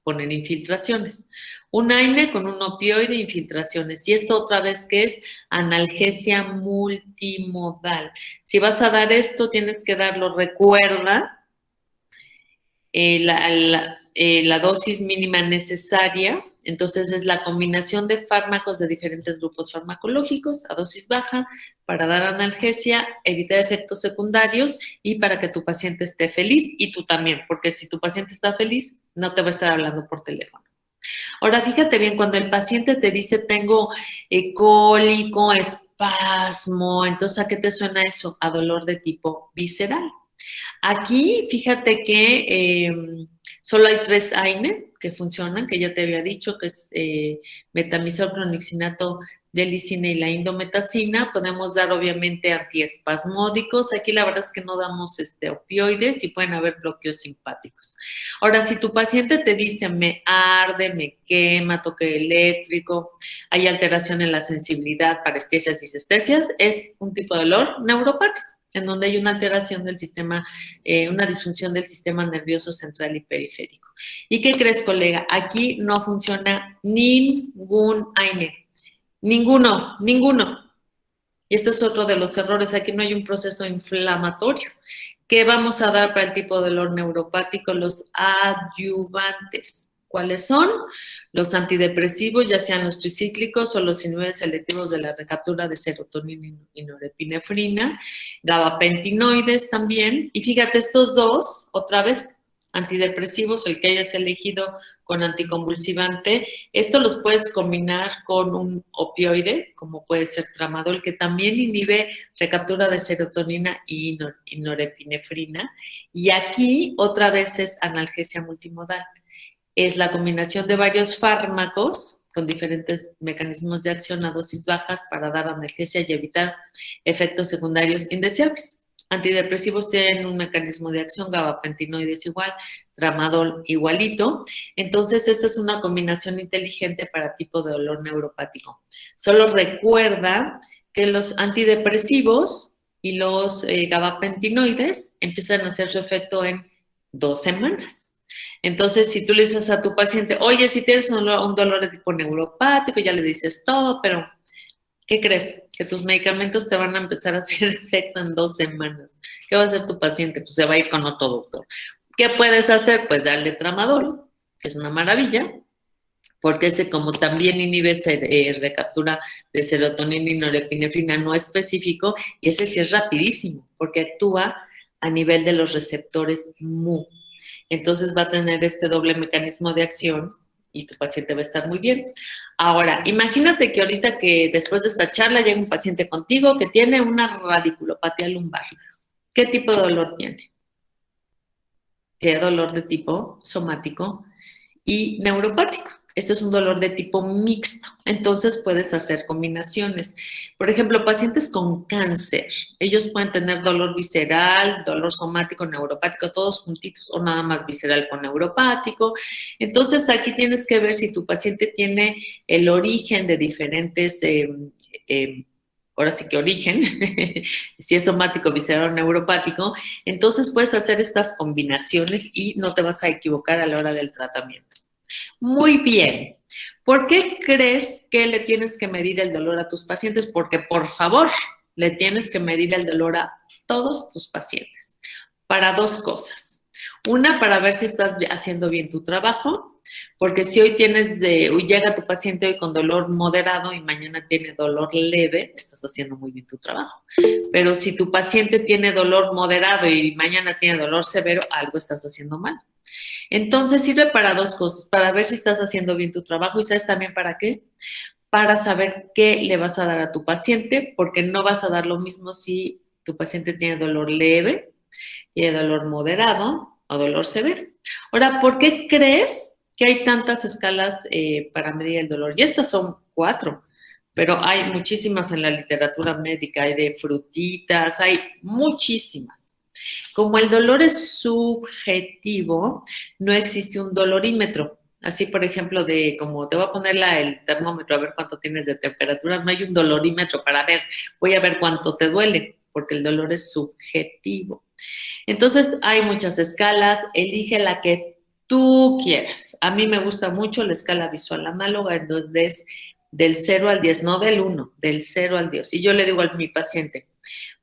poner infiltraciones. Un AINE con un opioide, infiltraciones. Y esto otra vez que es analgesia multimodal. Si vas a dar esto, tienes que darlo, recuerda, la dosis mínima necesaria. Entonces es la combinación de fármacos de diferentes grupos farmacológicos a dosis baja para dar analgesia, evitar efectos secundarios y para que tu paciente esté feliz y tú también, porque si tu paciente está feliz, no te va a estar hablando por teléfono. Ahora, fíjate bien, cuando el paciente te dice tengo cólico, espasmo, entonces ¿a qué te suena eso? A dolor de tipo visceral. Aquí, fíjate que solo hay 3 AINE que funcionan, que ya te había dicho, que es metamizol, clonixinato, delicina y la indometacina. Podemos dar, obviamente, antiespasmódicos. Aquí la verdad es que no damos opioides y pueden haber bloqueos simpáticos. Ahora, si tu paciente te dice me arde, me quema, toque eléctrico, hay alteración en la sensibilidad, parestesias, disestesias, es un tipo de dolor neuropático, en donde hay una alteración del sistema, una disfunción del sistema nervioso central y periférico. ¿Y qué crees, colega? Aquí no funciona ningún AINE. Ninguno. Y este es otro de los errores. Aquí no hay un proceso inflamatorio. ¿Qué vamos a dar para el tipo de dolor neuropático? Los adyuvantes. ¿Cuáles son? Los antidepresivos, ya sean los tricíclicos o los inhibidores selectivos de la recaptura de serotonina y norepinefrina, gabapentinoides también. Y fíjate, estos dos, otra vez, antidepresivos, el que hayas elegido con anticonvulsivante, esto los puedes combinar con un opioide, como puede ser tramadol, que también inhibe recaptura de serotonina y norepinefrina. Y aquí, otra vez, es analgesia multimodal. Es la combinación de varios fármacos con diferentes mecanismos de acción a dosis bajas para dar analgesia y evitar efectos secundarios indeseables. Antidepresivos tienen un mecanismo de acción, gabapentinoides igual, tramadol igualito. Entonces, esta es una combinación inteligente para tipo de dolor neuropático. Solo recuerda que los antidepresivos y los gabapentinoides empiezan a hacer su efecto en 2 semanas. Entonces, si tú le dices a tu paciente, oye, si tienes un dolor de tipo neuropático, ya le dices todo, pero ¿qué crees? Que tus medicamentos te van a empezar a hacer efecto en 2 semanas. ¿Qué va a hacer tu paciente? Pues se va a ir con otro doctor. ¿Qué puedes hacer? Pues darle tramadol, que es una maravilla, porque ese como también inhibe recaptura de serotonina y norepinefrina no específico, y ese sí es rapidísimo, porque actúa a nivel de los receptores MU. Entonces va a tener este doble mecanismo de acción y tu paciente va a estar muy bien. Ahora, imagínate que ahorita que después de esta charla llega un paciente contigo que tiene una radiculopatía lumbar. ¿Qué tipo de dolor tiene? Tiene dolor de tipo somático y neuropático. Este es un dolor de tipo mixto, entonces puedes hacer combinaciones. Por ejemplo, pacientes con cáncer, ellos pueden tener dolor visceral, dolor somático, neuropático, todos juntitos, o nada más visceral con neuropático. Entonces, aquí tienes que ver si tu paciente tiene el origen de diferentes, ahora sí que origen, si es somático, visceral o neuropático, entonces puedes hacer estas combinaciones y no te vas a equivocar a la hora del tratamiento. Muy bien. ¿Por qué crees que le tienes que medir el dolor a tus pacientes? Porque, por favor, le tienes que medir el dolor a todos tus pacientes. Para dos cosas. Una, para ver si estás haciendo bien tu trabajo, porque si hoy llega tu paciente hoy con dolor moderado y mañana tiene dolor leve, estás haciendo muy bien tu trabajo. Pero si tu paciente tiene dolor moderado y mañana tiene dolor severo, algo estás haciendo mal. Entonces sirve para dos cosas, para ver si estás haciendo bien tu trabajo y ¿sabes también para qué? Para saber qué le vas a dar a tu paciente, porque no vas a dar lo mismo si tu paciente tiene dolor leve, tiene dolor moderado o dolor severo. Ahora, ¿por qué crees que hay tantas escalas para medir el dolor? Y estas son 4, pero hay muchísimas en la literatura médica, hay de frutitas, hay muchísimas. Como el dolor es subjetivo, no existe un dolorímetro. Así, por ejemplo, como te voy a poner el termómetro a ver cuánto tienes de temperatura, no hay un dolorímetro para ver, voy a ver cuánto te duele, porque el dolor es subjetivo. Entonces, hay muchas escalas, elige la que tú quieras. A mí me gusta mucho la escala visual análoga, entonces es del 0 al 10, no del 1, del 0 al 10. Y yo le digo a mi paciente,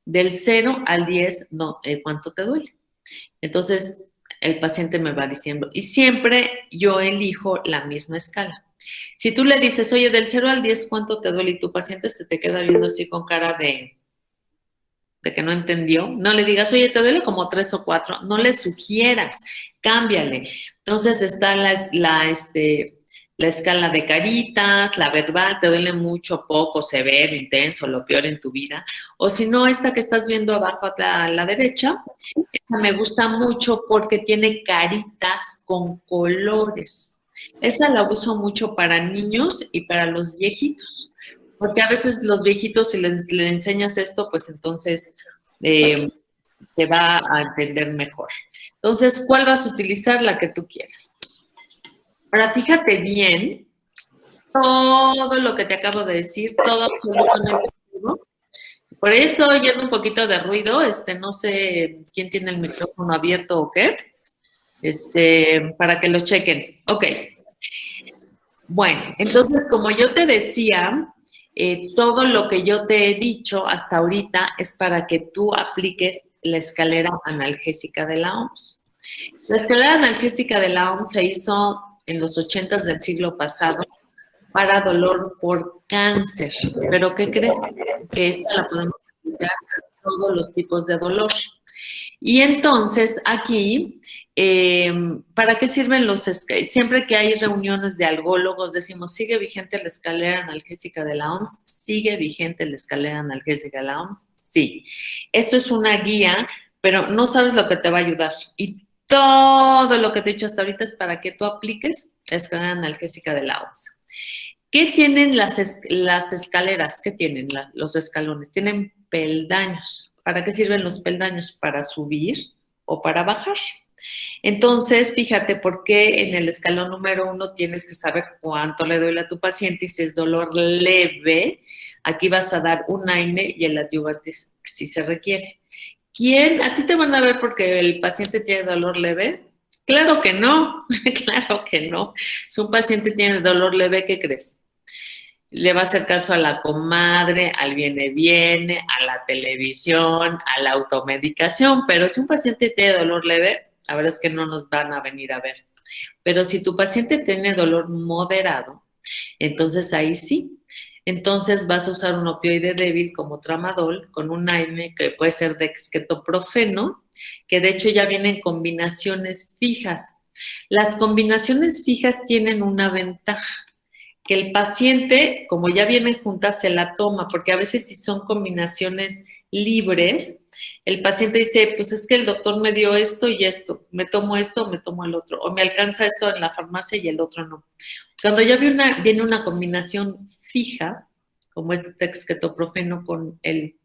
del 0 al 10, no, ¿cuánto te duele? Entonces, el paciente me va diciendo, y siempre yo elijo la misma escala. Si tú le dices, oye, del 0 al 10, ¿cuánto te duele? Y tu paciente se te queda viendo así con cara de que no entendió, no le digas, oye, te duele como 3 o 4, no le sugieras, cámbiale. Entonces está la escala de caritas, la verbal, te duele mucho, poco, severo, intenso, lo peor en tu vida. O si no, esta que estás viendo abajo a la derecha, esta me gusta mucho porque tiene caritas con colores. Esa la uso mucho para niños y para los viejitos. Porque a veces los viejitos, si les enseñas esto, pues entonces te va a entender mejor. Entonces, ¿cuál vas a utilizar? La que tú quieras. Ahora, fíjate bien, todo lo que te acabo de decir, todo absolutamente todo. Por ahí estoy oyendo un poquito de ruido, no sé quién tiene el micrófono abierto o qué, para que lo chequen. Ok. Bueno, entonces, como yo te decía, todo lo que yo te he dicho hasta ahorita es para que tú apliques la escalera analgésica de la OMS. La escalera analgésica de la OMS se hizo en los 80 del siglo pasado para dolor por cáncer. ¿Pero qué crees? Que esta la podemos aplicar a todos los tipos de dolor. Y entonces aquí, ¿para qué sirven siempre que hay reuniones de algólogos, decimos, ¿sigue vigente la escalera analgésica de la OMS? ¿Sigue vigente la escalera analgésica de la OMS? Sí. Esto es una guía, pero no sabes lo que te va a ayudar. Y todo lo que te he dicho hasta ahorita es para que tú apliques la escalera analgésica de la OMS. ¿Qué tienen las escaleras? ¿Qué tienen los escalones? Tienen peldaños. ¿Para qué sirven los peldaños? Para subir o para bajar. Entonces, fíjate por qué en el escalón número 1 tienes que saber cuánto le duele a tu paciente y si es dolor leve, aquí vas a dar un AINE y el adyuvante si se requiere. ¿A ti te van a ver porque el paciente tiene dolor leve? Claro que no, claro que no. Si un paciente tiene dolor leve, ¿qué crees? Le va a hacer caso a la comadre, al viene, a la televisión, a la automedicación, pero si un paciente tiene dolor leve, la verdad es que no nos van a venir a ver. Pero si tu paciente tiene dolor moderado, entonces ahí sí. Entonces vas a usar un opioide débil como tramadol con un AINE que puede ser dexketoprofeno, que de hecho ya vienen combinaciones fijas. Las combinaciones fijas tienen una ventaja, que el paciente, como ya vienen juntas, se la toma, porque a veces si son combinaciones libres, el paciente dice, pues es que el doctor me dio esto y esto, me tomo esto o me tomo el otro, o me alcanza esto en la farmacia y el otro no. Cuando ya viene una combinación fija, como es dexketoprofeno con el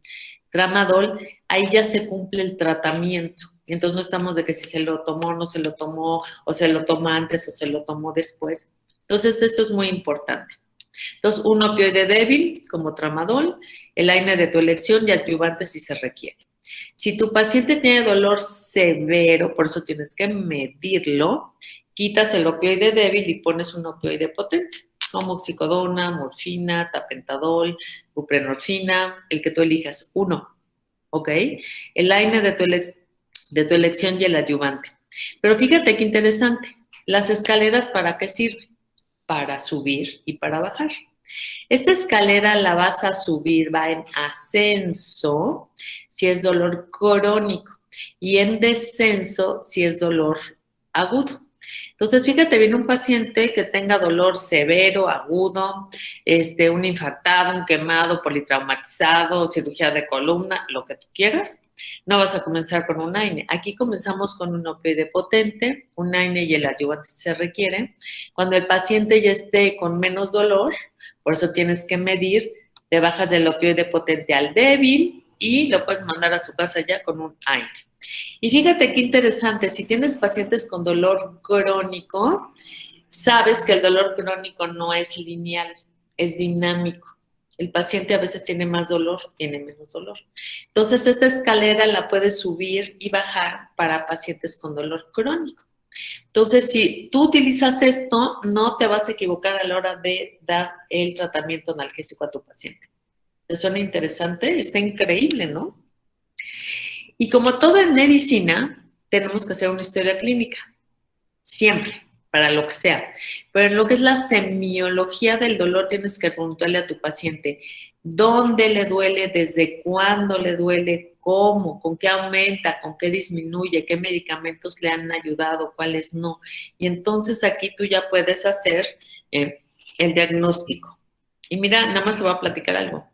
tramadol, ahí ya se cumple el tratamiento. Entonces no estamos de que si se lo tomó, no se lo tomó, o se lo toma antes o se lo tomó después. Entonces esto es muy importante. Entonces, un opioide débil como tramadol, el AINE de tu elección y adyuvante si se requiere. Si tu paciente tiene dolor severo, por eso tienes que medirlo, quitas el opioide débil y pones un opioide potente, como oxicodona, morfina, tapentadol, buprenorfina, el que tú elijas, uno, ¿ok? El AINE de tu elección y el adyuvante. Pero fíjate qué interesante, las escaleras ¿para qué sirven? Para subir y para bajar. Esta escalera la vas a subir, va en ascenso si es dolor crónico y en descenso si es dolor agudo. Entonces, fíjate bien, un paciente que tenga dolor severo, agudo, un infartado, un quemado, politraumatizado, cirugía de columna, lo que tú quieras, no vas a comenzar con un AINE. Aquí comenzamos con un opioide potente, un AINE y el adyuvante si se requiere. Cuando el paciente ya esté con menos dolor, por eso tienes que medir, te bajas del opioide potente al débil y lo puedes mandar a su casa ya con un AINE. Y fíjate qué interesante, si tienes pacientes con dolor crónico, sabes que el dolor crónico no es lineal, es dinámico. El paciente a veces tiene más dolor, tiene menos dolor. Entonces, esta escalera la puedes subir y bajar para pacientes con dolor crónico. Entonces, si tú utilizas esto, no te vas a equivocar a la hora de dar el tratamiento analgésico a tu paciente. ¿Te suena interesante? Está increíble, ¿no? Y como todo en medicina, tenemos que hacer una historia clínica, siempre, para lo que sea. Pero en lo que es la semiología del dolor, tienes que preguntarle a tu paciente dónde le duele, desde cuándo le duele, cómo, con qué aumenta, con qué disminuye, qué medicamentos le han ayudado, cuáles no. Y entonces aquí tú ya puedes hacer el diagnóstico. Y mira, nada más te voy a platicar algo.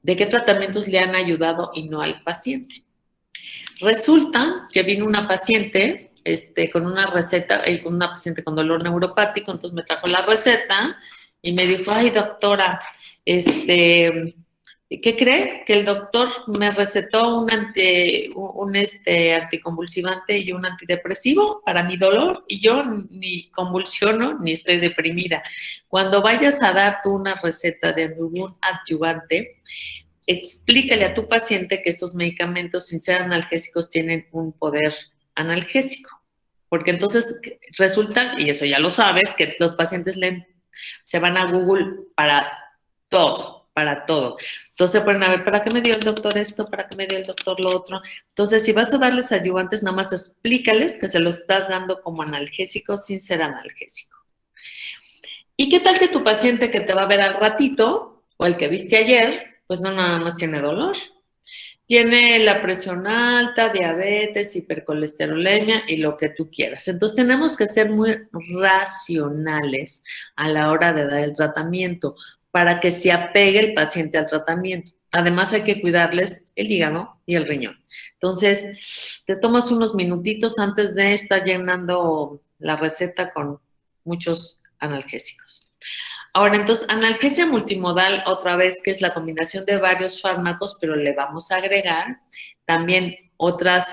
¿De qué tratamientos le han ayudado y no al paciente? Resulta que vino una paciente con una receta, con una paciente con dolor neuropático, entonces me trajo la receta y me dijo, ay doctora, ¿qué cree? Que el doctor me recetó un anticonvulsivante y un antidepresivo para mi dolor y yo ni convulsiono ni estoy deprimida. Cuando vayas a dar tú una receta de algún adyuvante, explícale a tu paciente que estos medicamentos, sin ser analgésicos, tienen un poder analgésico. Porque entonces resulta, y eso ya lo sabes, que los pacientes se van a Google para todo, para todo. Entonces se ponen a ver, ¿para qué me dio el doctor esto? ¿Para qué me dio el doctor lo otro? Entonces, si vas a darles adyuvantes, nada más explícales que se los estás dando como analgésico sin ser analgésico. ¿Y qué tal que tu paciente que te va a ver al ratito, o el que viste ayer, pues no nada más tiene dolor? Tiene la presión alta, diabetes, hipercolesterolemia y lo que tú quieras. Entonces tenemos que ser muy racionales a la hora de dar el tratamiento para que se apegue el paciente al tratamiento. Además hay que cuidarles el hígado y el riñón. Entonces te tomas unos minutitos antes de estar llenando la receta con muchos analgésicos. Ahora, entonces, analgesia multimodal, otra vez, que es la combinación de varios fármacos, pero le vamos a agregar también otras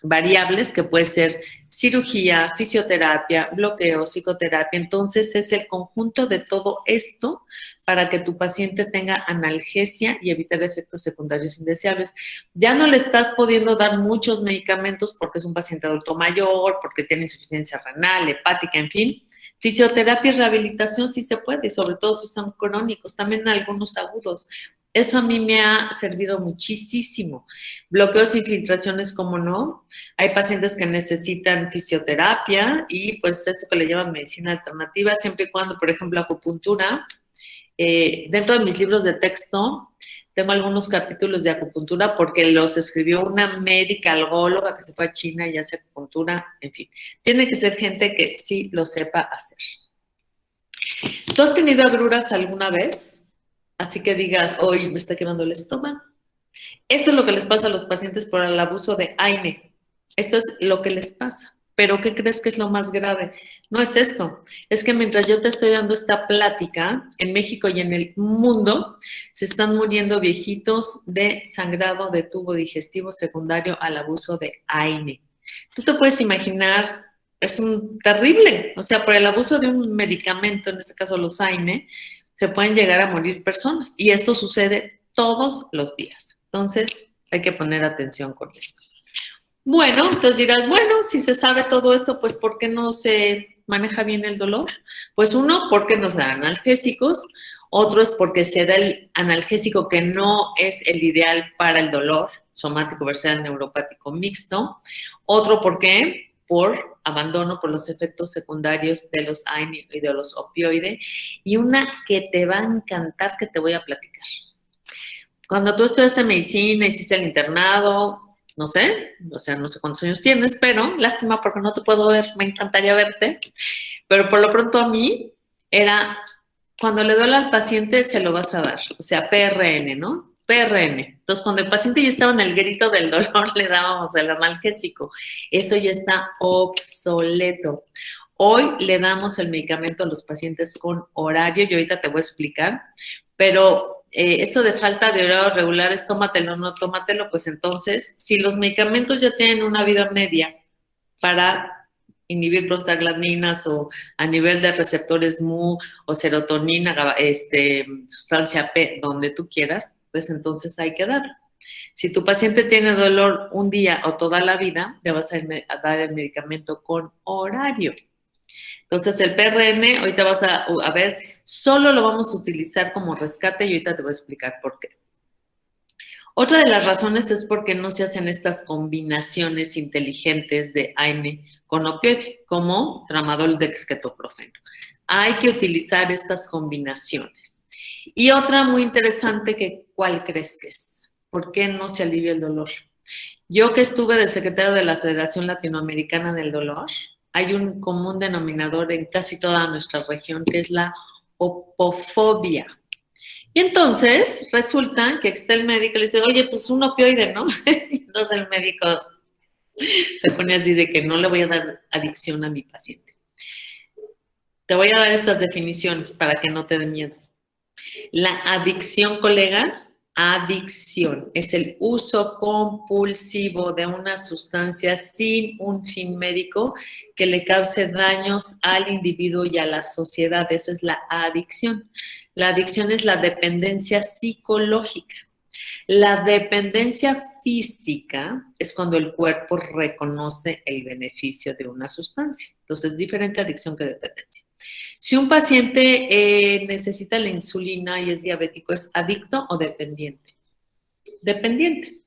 variables que puede ser cirugía, fisioterapia, bloqueo, psicoterapia. Entonces, es el conjunto de todo esto para que tu paciente tenga analgesia y evitar efectos secundarios indeseables. Ya no le estás pudiendo dar muchos medicamentos porque es un paciente adulto mayor, porque tiene insuficiencia renal, hepática, en fin. Fisioterapia y rehabilitación sí se puede, sobre todo si son crónicos, también algunos agudos. Eso a mí me ha servido muchísimo. Bloqueos e infiltraciones, como no. Hay pacientes que necesitan fisioterapia y pues esto que le llaman medicina alternativa, siempre y cuando, por ejemplo, acupuntura. Dentro de mis libros de texto tengo algunos capítulos de acupuntura porque los escribió una médica algóloga que se fue a China y hace acupuntura, en fin. Tiene que ser gente que sí lo sepa hacer. ¿Tú has tenido agruras alguna vez? así que digas, hoy me está quemando el estómago. Eso es lo que les pasa a los pacientes por el abuso de AINE. Esto es lo que les pasa. Pero ¿qué crees que es lo más grave? No es esto. Es que mientras yo te estoy dando esta plática, en México y en el mundo se están muriendo viejitos de sangrado de tubo digestivo secundario al abuso de AINE. Tú te puedes imaginar, es un terrible. O sea, por el abuso de un medicamento, en este caso los AINE, se pueden llegar a morir personas. Y esto sucede todos los días. Entonces, hay que poner atención con esto. Bueno, entonces dirás, bueno, si se sabe todo esto, pues ¿por qué no se maneja bien el dolor? Pues uno, porque no se dan analgésicos, otro es porque se da el analgésico que no es el ideal para el dolor somático versus neuropático mixto, otro, ¿por qué? Por abandono por los efectos secundarios de los AINE y de los opioides, y una que te va a encantar que te voy a platicar. Cuando tú estudiaste medicina, hiciste el internado, no sé, o sea, no sé cuántos años tienes, pero lástima porque no te puedo ver, me encantaría verte, pero por lo pronto a mí era, cuando le duele al paciente se lo vas a dar, o sea, PRN, ¿no? PRN. Entonces, cuando el paciente ya estaba en el grito del dolor, le dábamos el analgésico. Eso ya está obsoleto. Hoy le damos el medicamento a los pacientes con horario, y ahorita te voy a explicar, pero esto de falta de horarios regulares, tómatelo o no tómatelo, pues entonces, si los medicamentos ya tienen una vida media para inhibir prostaglandinas o a nivel de receptores MU o serotonina, sustancia P, donde tú quieras, pues entonces hay que darlo. Si tu paciente tiene dolor un día o toda la vida, le vas a dar el medicamento con horario. Entonces, el PRN, ahorita vas a ver, solo lo vamos a utilizar como rescate y ahorita te voy a explicar por qué. Otra de las razones es porque no se hacen estas combinaciones inteligentes de AINE con opioide, como tramadol dexketoprofeno. Hay que utilizar estas combinaciones. Y otra muy interesante, que ¿cuál crees que es? ¿Por qué no se alivia el dolor? Yo que estuve de secretario de la Federación Latinoamericana del Dolor, hay un común denominador en casi toda nuestra región, que es la opofobia. Y entonces resulta que está el médico y le dice, oye, pues un opioide, ¿no? Entonces el médico se pone así de que no le voy a dar adicción a mi paciente. Te voy a dar estas definiciones para que no te dé miedo. La adicción, colega, adicción es el uso compulsivo de una sustancia sin un fin médico que le cause daños al individuo y a la sociedad. Eso es la adicción. La adicción es la dependencia psicológica. La dependencia física es cuando el cuerpo reconoce el beneficio de una sustancia. Entonces, es diferente adicción que dependencia. Si un paciente necesita la insulina y es diabético, ¿es adicto o dependiente? Dependiente.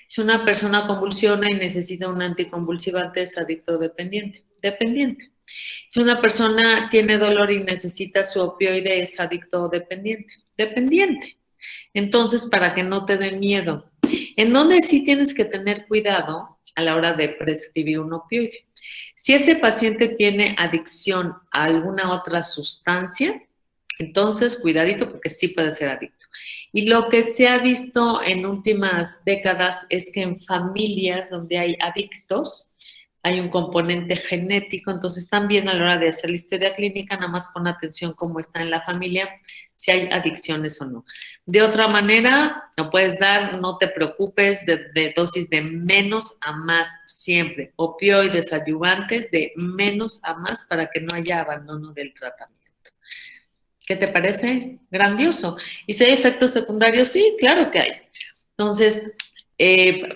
Si una persona convulsiona y necesita un anticonvulsivante, ¿es adicto o dependiente? Dependiente. Si una persona tiene dolor y necesita su opioide, ¿es adicto o dependiente? Dependiente. Entonces, para que no te dé miedo, en donde sí tienes que tener cuidado a la hora de prescribir un opioide. Si ese paciente tiene adicción a alguna otra sustancia, entonces cuidadito porque sí puede ser adicto. Y lo que se ha visto en últimas décadas es que en familias donde hay adictos, hay un componente genético, entonces también a la hora de hacer la historia clínica, nada más pon atención cómo está en la familia, si hay adicciones o no. De otra manera, no puedes dar, no te preocupes, de dosis de menos a más siempre. Opioides adyuvantes de menos a más para que no haya abandono del tratamiento. ¿Qué te parece? Grandioso. ¿Y si hay efectos secundarios? Sí, claro que hay. Entonces,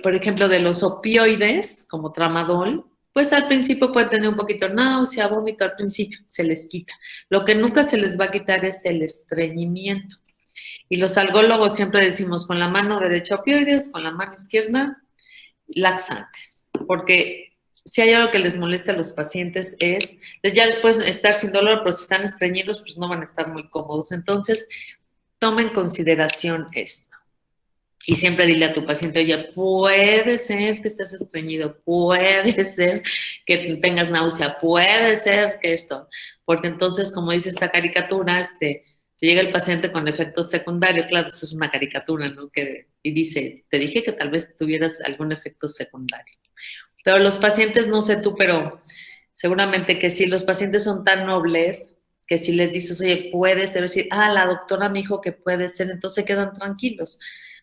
por ejemplo, de los opioides, como tramadol, pues al principio puede tener un poquito de náusea, vómito, al principio se les quita. Lo que nunca se les va a quitar es el estreñimiento. Y los algólogos siempre decimos con la mano derecha opioides, con la mano izquierda laxantes. Porque si hay algo que les molesta a los pacientes es, ya les pueden estar sin dolor, pero si están estreñidos, pues no van a estar muy cómodos. Entonces, toma en consideración esto. Y siempre dile a tu paciente, oye, puede ser que estés estreñido, puede ser que tengas náusea, puede ser que esto, porque entonces, como dice esta caricatura, Llega el paciente con efectos secundarios, claro, eso es una caricatura, ¿no? Y dice, te dije que tal vez tuvieras algún efecto secundario. Pero los pacientes, no sé tú, pero seguramente que sí, los pacientes son tan nobles que si les dices, oye, puede ser, decir, la doctora me dijo que puede ser, entonces quedan tranquilos.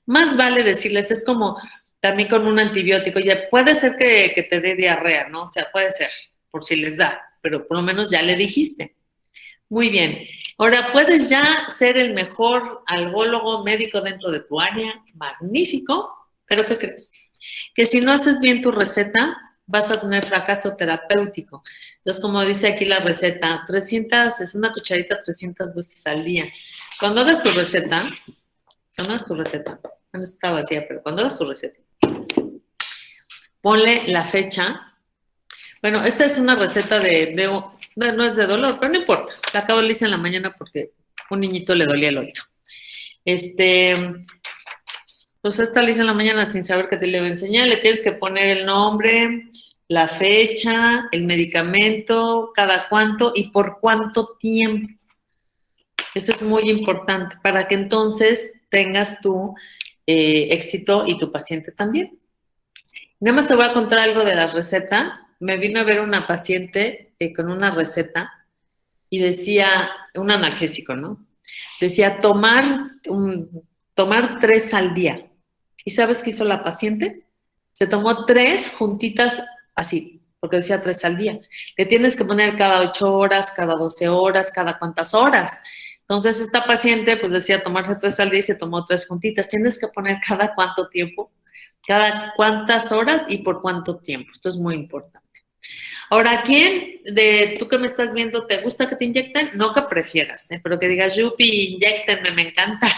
Más vale decirles, es como también con un antibiótico, oye, puede ser que te dé diarrea, ¿no? O sea, puede ser, por si les da, pero por lo menos ya le dijiste. Muy bien. Ahora, puedes ya ser el mejor algólogo médico dentro de tu área, magnífico, pero ¿qué crees? Que si no haces bien tu receta, vas a tener fracaso terapéutico. Entonces, como dice aquí la receta, 300, es una cucharita 300 veces al día. Cuando hagas tu receta, no está vacía, pero cuando hagas tu receta, ponle la fecha. Bueno, esta es una receta no es de dolor, pero no importa. La acabo de hacer en la mañana porque un niñito le dolía el oído. Pues esta la hice en la mañana sin saber qué te le iba a enseñar. Le tienes que poner el nombre, la fecha, el medicamento, cada cuánto y por cuánto tiempo. Eso es muy importante para que entonces tengas tu éxito y tu paciente también. Nada más te voy a contar algo de la receta. Me vino a ver una paciente con una receta y decía, un analgésico, ¿no? Decía tomar 3 al día. ¿Y sabes qué hizo la paciente? Se tomó 3 juntitas así, porque decía 3 al día. Le tienes que poner cada 8 horas, cada 12 horas, cada cuántas horas. Entonces esta paciente pues decía tomarse 3 al día y se tomó 3 juntitas. Tienes que poner cada cuánto tiempo, cada cuántas horas y por cuánto tiempo. Esto es muy importante. Ahora, ¿quién de tú que me estás viendo te gusta que te inyecten? No que prefieras, pero que digas, yupi, inyectenme, me encanta.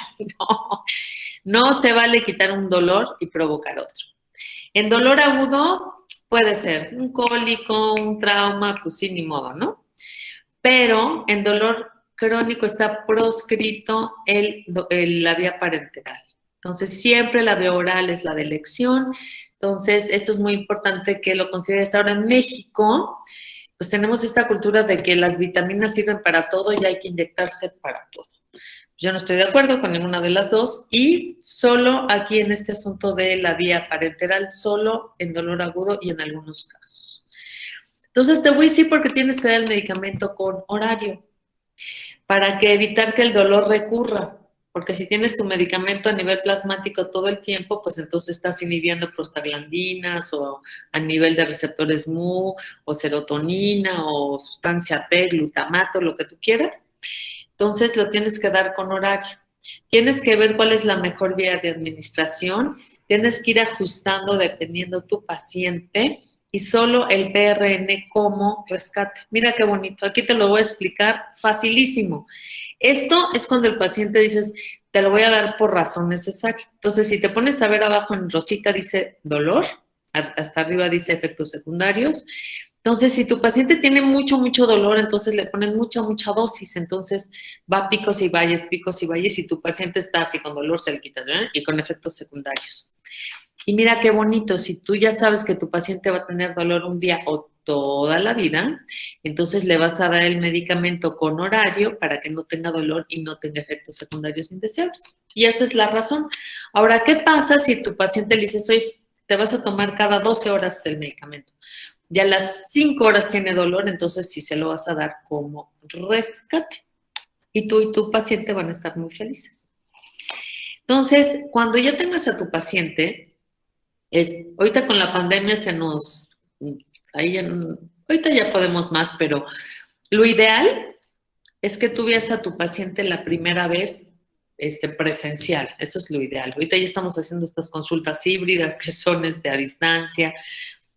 No se vale quitar un dolor y provocar otro. En dolor agudo puede ser un cólico, un trauma, pues sí, ni modo, ¿no? Pero en dolor crónico está proscrito la vía parenteral. Entonces, siempre la vía oral es la de elección. Entonces, esto es muy importante que lo consideres. Ahora, en México, pues tenemos esta cultura de que las vitaminas sirven para todo y hay que inyectarse para todo. Yo no estoy de acuerdo con ninguna de las dos y solo aquí en este asunto de la vía parenteral, solo en dolor agudo y en algunos casos. Entonces, te voy a decir porque tienes que dar el medicamento con horario para que evitar que el dolor recurra. Porque si tienes tu medicamento a nivel plasmático todo el tiempo, pues entonces estás inhibiendo prostaglandinas o a nivel de receptores Mu o serotonina o sustancia P, glutamato, lo que tú quieras. Entonces lo tienes que dar con horario. Tienes que ver cuál es la mejor vía de administración. Tienes que ir ajustando dependiendo tu paciente y solo el PRN como rescate. Mira qué bonito. Aquí te lo voy a explicar facilísimo. Esto es cuando el paciente dices, te lo voy a dar por razón necesaria. Entonces, si te pones a ver abajo en rosita dice dolor, hasta arriba dice efectos secundarios. Entonces, si tu paciente tiene mucho dolor, entonces le ponen mucha dosis. Entonces, va picos y valles, y tu paciente está así con dolor, se le quita, ¿verdad? Y con efectos secundarios. Y mira qué bonito, si tú ya sabes que tu paciente va a tener dolor un día o toda la vida, entonces le vas a dar el medicamento con horario para que no tenga dolor y no tenga efectos secundarios indeseables. Y esa es la razón. Ahora, ¿qué pasa si tu paciente le dices, oye, te vas a tomar cada 12 horas el medicamento? Ya a las 5 horas tiene dolor, entonces sí se lo vas a dar como rescate. Y tú y tu paciente van a estar muy felices. Entonces, cuando ya tengas a tu paciente, ahorita con la pandemia ahorita ya podemos más, pero lo ideal es que tú veas a tu paciente la primera vez presencial, eso es lo ideal. Ahorita ya estamos haciendo estas consultas híbridas que son a distancia,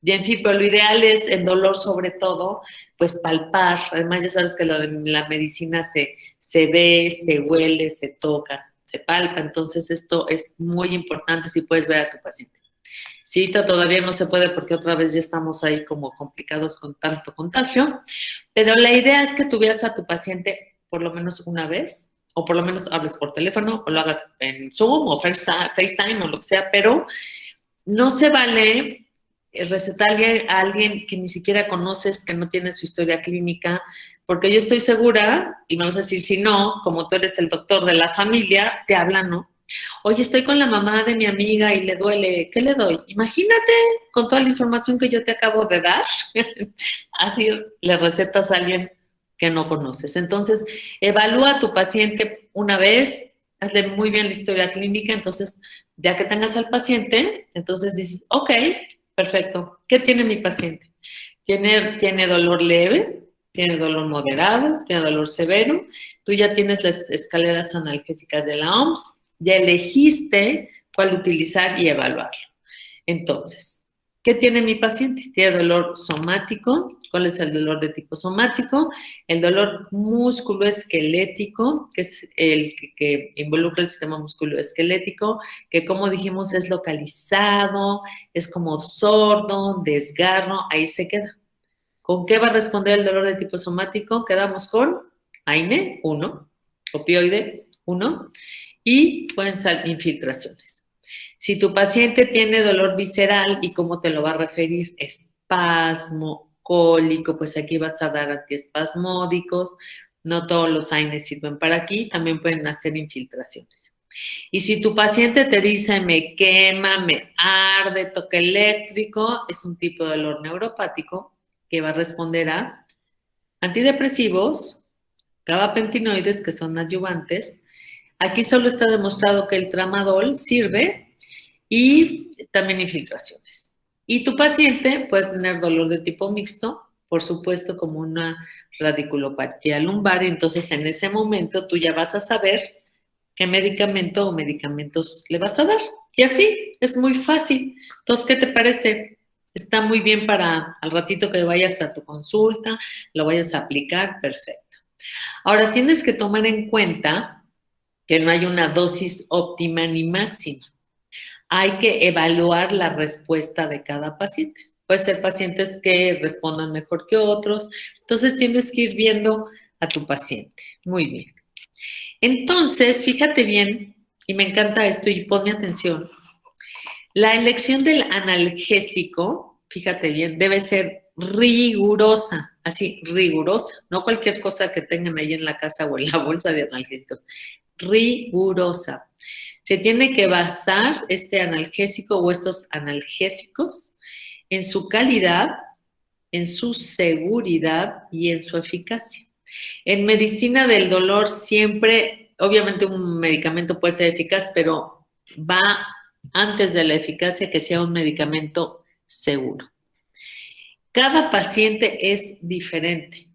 y en fin, pero lo ideal es en dolor sobre todo, pues palpar. Además ya sabes que la medicina se ve, se huele, se toca, se palpa, entonces esto es muy importante si puedes ver a tu paciente. Sí, todavía no se puede porque otra vez ya estamos ahí como complicados con tanto contagio, pero la idea es que tú veas a tu paciente por lo menos una vez, o por lo menos hables por teléfono, o lo hagas en Zoom, o FaceTime, o lo que sea, pero no se vale recetarle a alguien que ni siquiera conoces, que no tiene su historia clínica, porque yo estoy segura, y me vas a decir, si no, como tú eres el doctor de la familia, te hablan, ¿no? Oye, estoy con la mamá de mi amiga y le duele, ¿qué le doy? Imagínate con toda la información que yo te acabo de dar, así le recetas a alguien que no conoces. Entonces, evalúa a tu paciente una vez, hazle muy bien la historia clínica, entonces, ya que tengas al paciente, entonces dices, ok, perfecto, ¿qué tiene mi paciente? Tiene dolor leve, tiene dolor moderado, tiene dolor severo, tú ya tienes las escaleras analgésicas de la OMS, ya elegiste cuál utilizar y evaluarlo. Entonces, ¿qué tiene mi paciente? Tiene dolor somático. ¿Cuál es el dolor de tipo somático? El dolor musculoesquelético, que es el que involucra el sistema musculoesquelético, que como dijimos es localizado, es como sordo, desgarro, ahí se queda. ¿Con qué va a responder el dolor de tipo somático? Quedamos con AINE, 1, opioide, 1, y pueden ser infiltraciones. Si tu paciente tiene dolor visceral, ¿y cómo te lo va a referir? Espasmo, cólico, pues aquí vas a dar antiespasmódicos. No todos los AINES sirven para aquí, también pueden hacer infiltraciones. Y si tu paciente te dice me quema, me arde, toque eléctrico, es un tipo de dolor neuropático que va a responder a antidepresivos, gabapentinoides, que son adyuvantes. Aquí solo está demostrado que el tramadol sirve y también infiltraciones. Y tu paciente puede tener dolor de tipo mixto, por supuesto, como una radiculopatía lumbar, y entonces en ese momento tú ya vas a saber qué medicamento o medicamentos le vas a dar. Y así, es muy fácil. Entonces, ¿qué te parece? Está muy bien para al ratito que vayas a tu consulta, lo vayas a aplicar, perfecto. Ahora, tienes que tomar en cuenta que no hay una dosis óptima ni máxima. Hay que evaluar la respuesta de cada paciente. Puede ser pacientes que respondan mejor que otros, entonces tienes que ir viendo a tu paciente. Muy bien. Entonces, fíjate bien, y me encanta esto y ponme atención, la elección del analgésico, fíjate bien, debe ser rigurosa, así, rigurosa, no cualquier cosa que tengan ahí en la casa o en la bolsa de analgésicos, rigurosa. Se tiene que basar este analgésico o estos analgésicos en su calidad, en su seguridad y en su eficacia. En medicina del dolor siempre, obviamente un medicamento puede ser eficaz, pero va antes de la eficacia que sea un medicamento seguro. Cada paciente es diferente.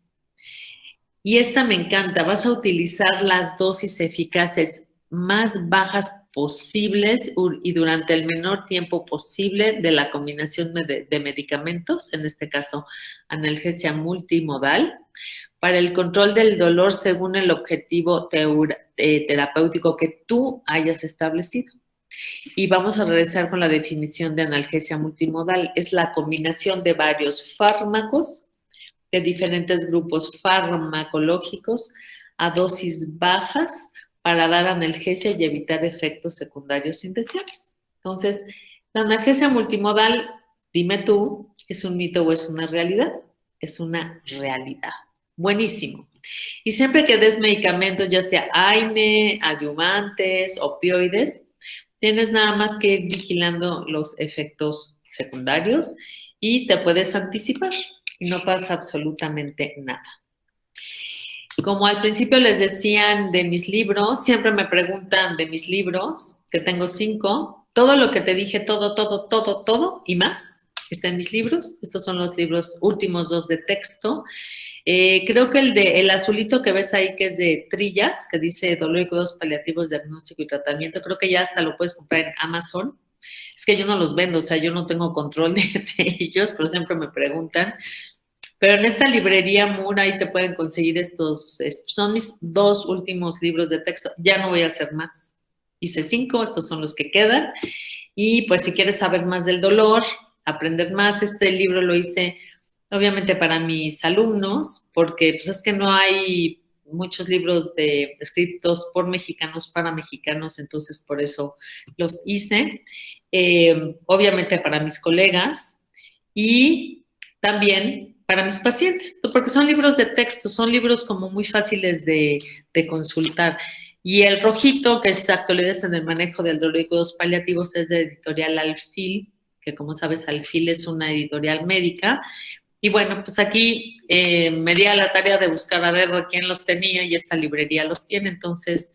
Y esta me encanta, vas a utilizar las dosis eficaces más bajas posibles y durante el menor tiempo posible de la combinación de medicamentos, en este caso analgesia multimodal, para el control del dolor según el objetivo terapéutico que tú hayas establecido. Y vamos a regresar con la definición de analgesia multimodal. Es la combinación de varios fármacos de diferentes grupos farmacológicos a dosis bajas para dar analgesia y evitar efectos secundarios indeseables. Entonces, la analgesia multimodal, dime tú, ¿es un mito o es una realidad? Es una realidad. Buenísimo. Y siempre que des medicamentos, ya sea AINE, adyuvantes, opioides, tienes nada más que ir vigilando los efectos secundarios y te puedes anticipar y no pasa absolutamente nada. Como al principio les decían de mis libros, siempre me preguntan de mis libros, que tengo 5, todo lo que te dije, todo y más está en mis libros. Estos son los libros últimos 2 de texto. Creo que el azulito que ves ahí, que es de Trillas, que dice Dolor y Cuidados Paliativos, Diagnóstico y Tratamiento, creo que ya hasta lo puedes comprar en Amazon. Es que yo no los vendo, o sea, yo no tengo control de ellos, pero siempre me preguntan. Pero en esta librería Moore ahí te pueden conseguir estos, son mis 2 últimos libros de texto. Ya no voy a hacer más. Hice 5, estos son los que quedan. Y pues si quieres saber más del dolor, aprender más, este libro lo hice obviamente para mis alumnos, porque pues es que no hay muchos libros escritos por mexicanos para mexicanos, entonces por eso los hice. Obviamente para mis colegas y también para mis pacientes, porque son libros de texto, son libros como muy fáciles de consultar. Y el rojito, que es Actualidades en el manejo del dolor y cuidados paliativos, es de editorial Alfil, que como sabes, Alfil es una editorial médica. Y bueno, pues aquí me di a la tarea de buscar a ver quién los tenía y esta librería los tiene, entonces,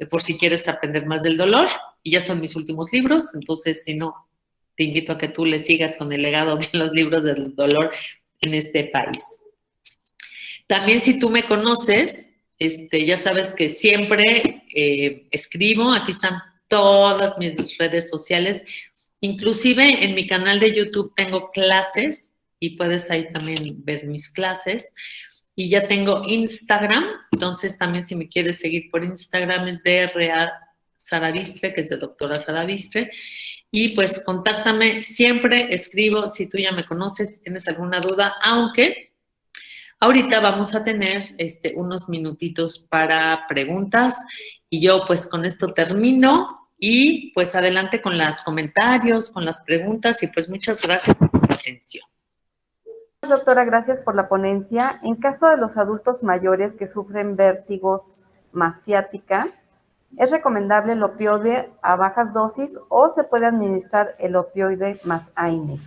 por si quieres aprender más del dolor, y ya son mis últimos libros, entonces si no, te invito a que tú le sigas con el legado de los libros del dolor en este país. También si tú me conoces, ya sabes que siempre escribo, aquí están todas mis redes sociales, inclusive en mi canal de YouTube tengo clases y puedes ahí también ver mis clases. Y ya tengo Instagram, entonces también si me quieres seguir por Instagram es DRA Saravistre, que es de doctora Saravistre. Y pues contáctame, siempre escribo, si tú ya me conoces, si tienes alguna duda, aunque ahorita vamos a tener unos minutitos para preguntas y yo pues con esto termino y pues adelante con los comentarios, con las preguntas y pues muchas gracias por la atención. Doctora, gracias por la ponencia. En caso de los adultos mayores que sufren vértigos más ciática, ¿es recomendable el opioide a bajas dosis o se puede administrar el opioide más AINE?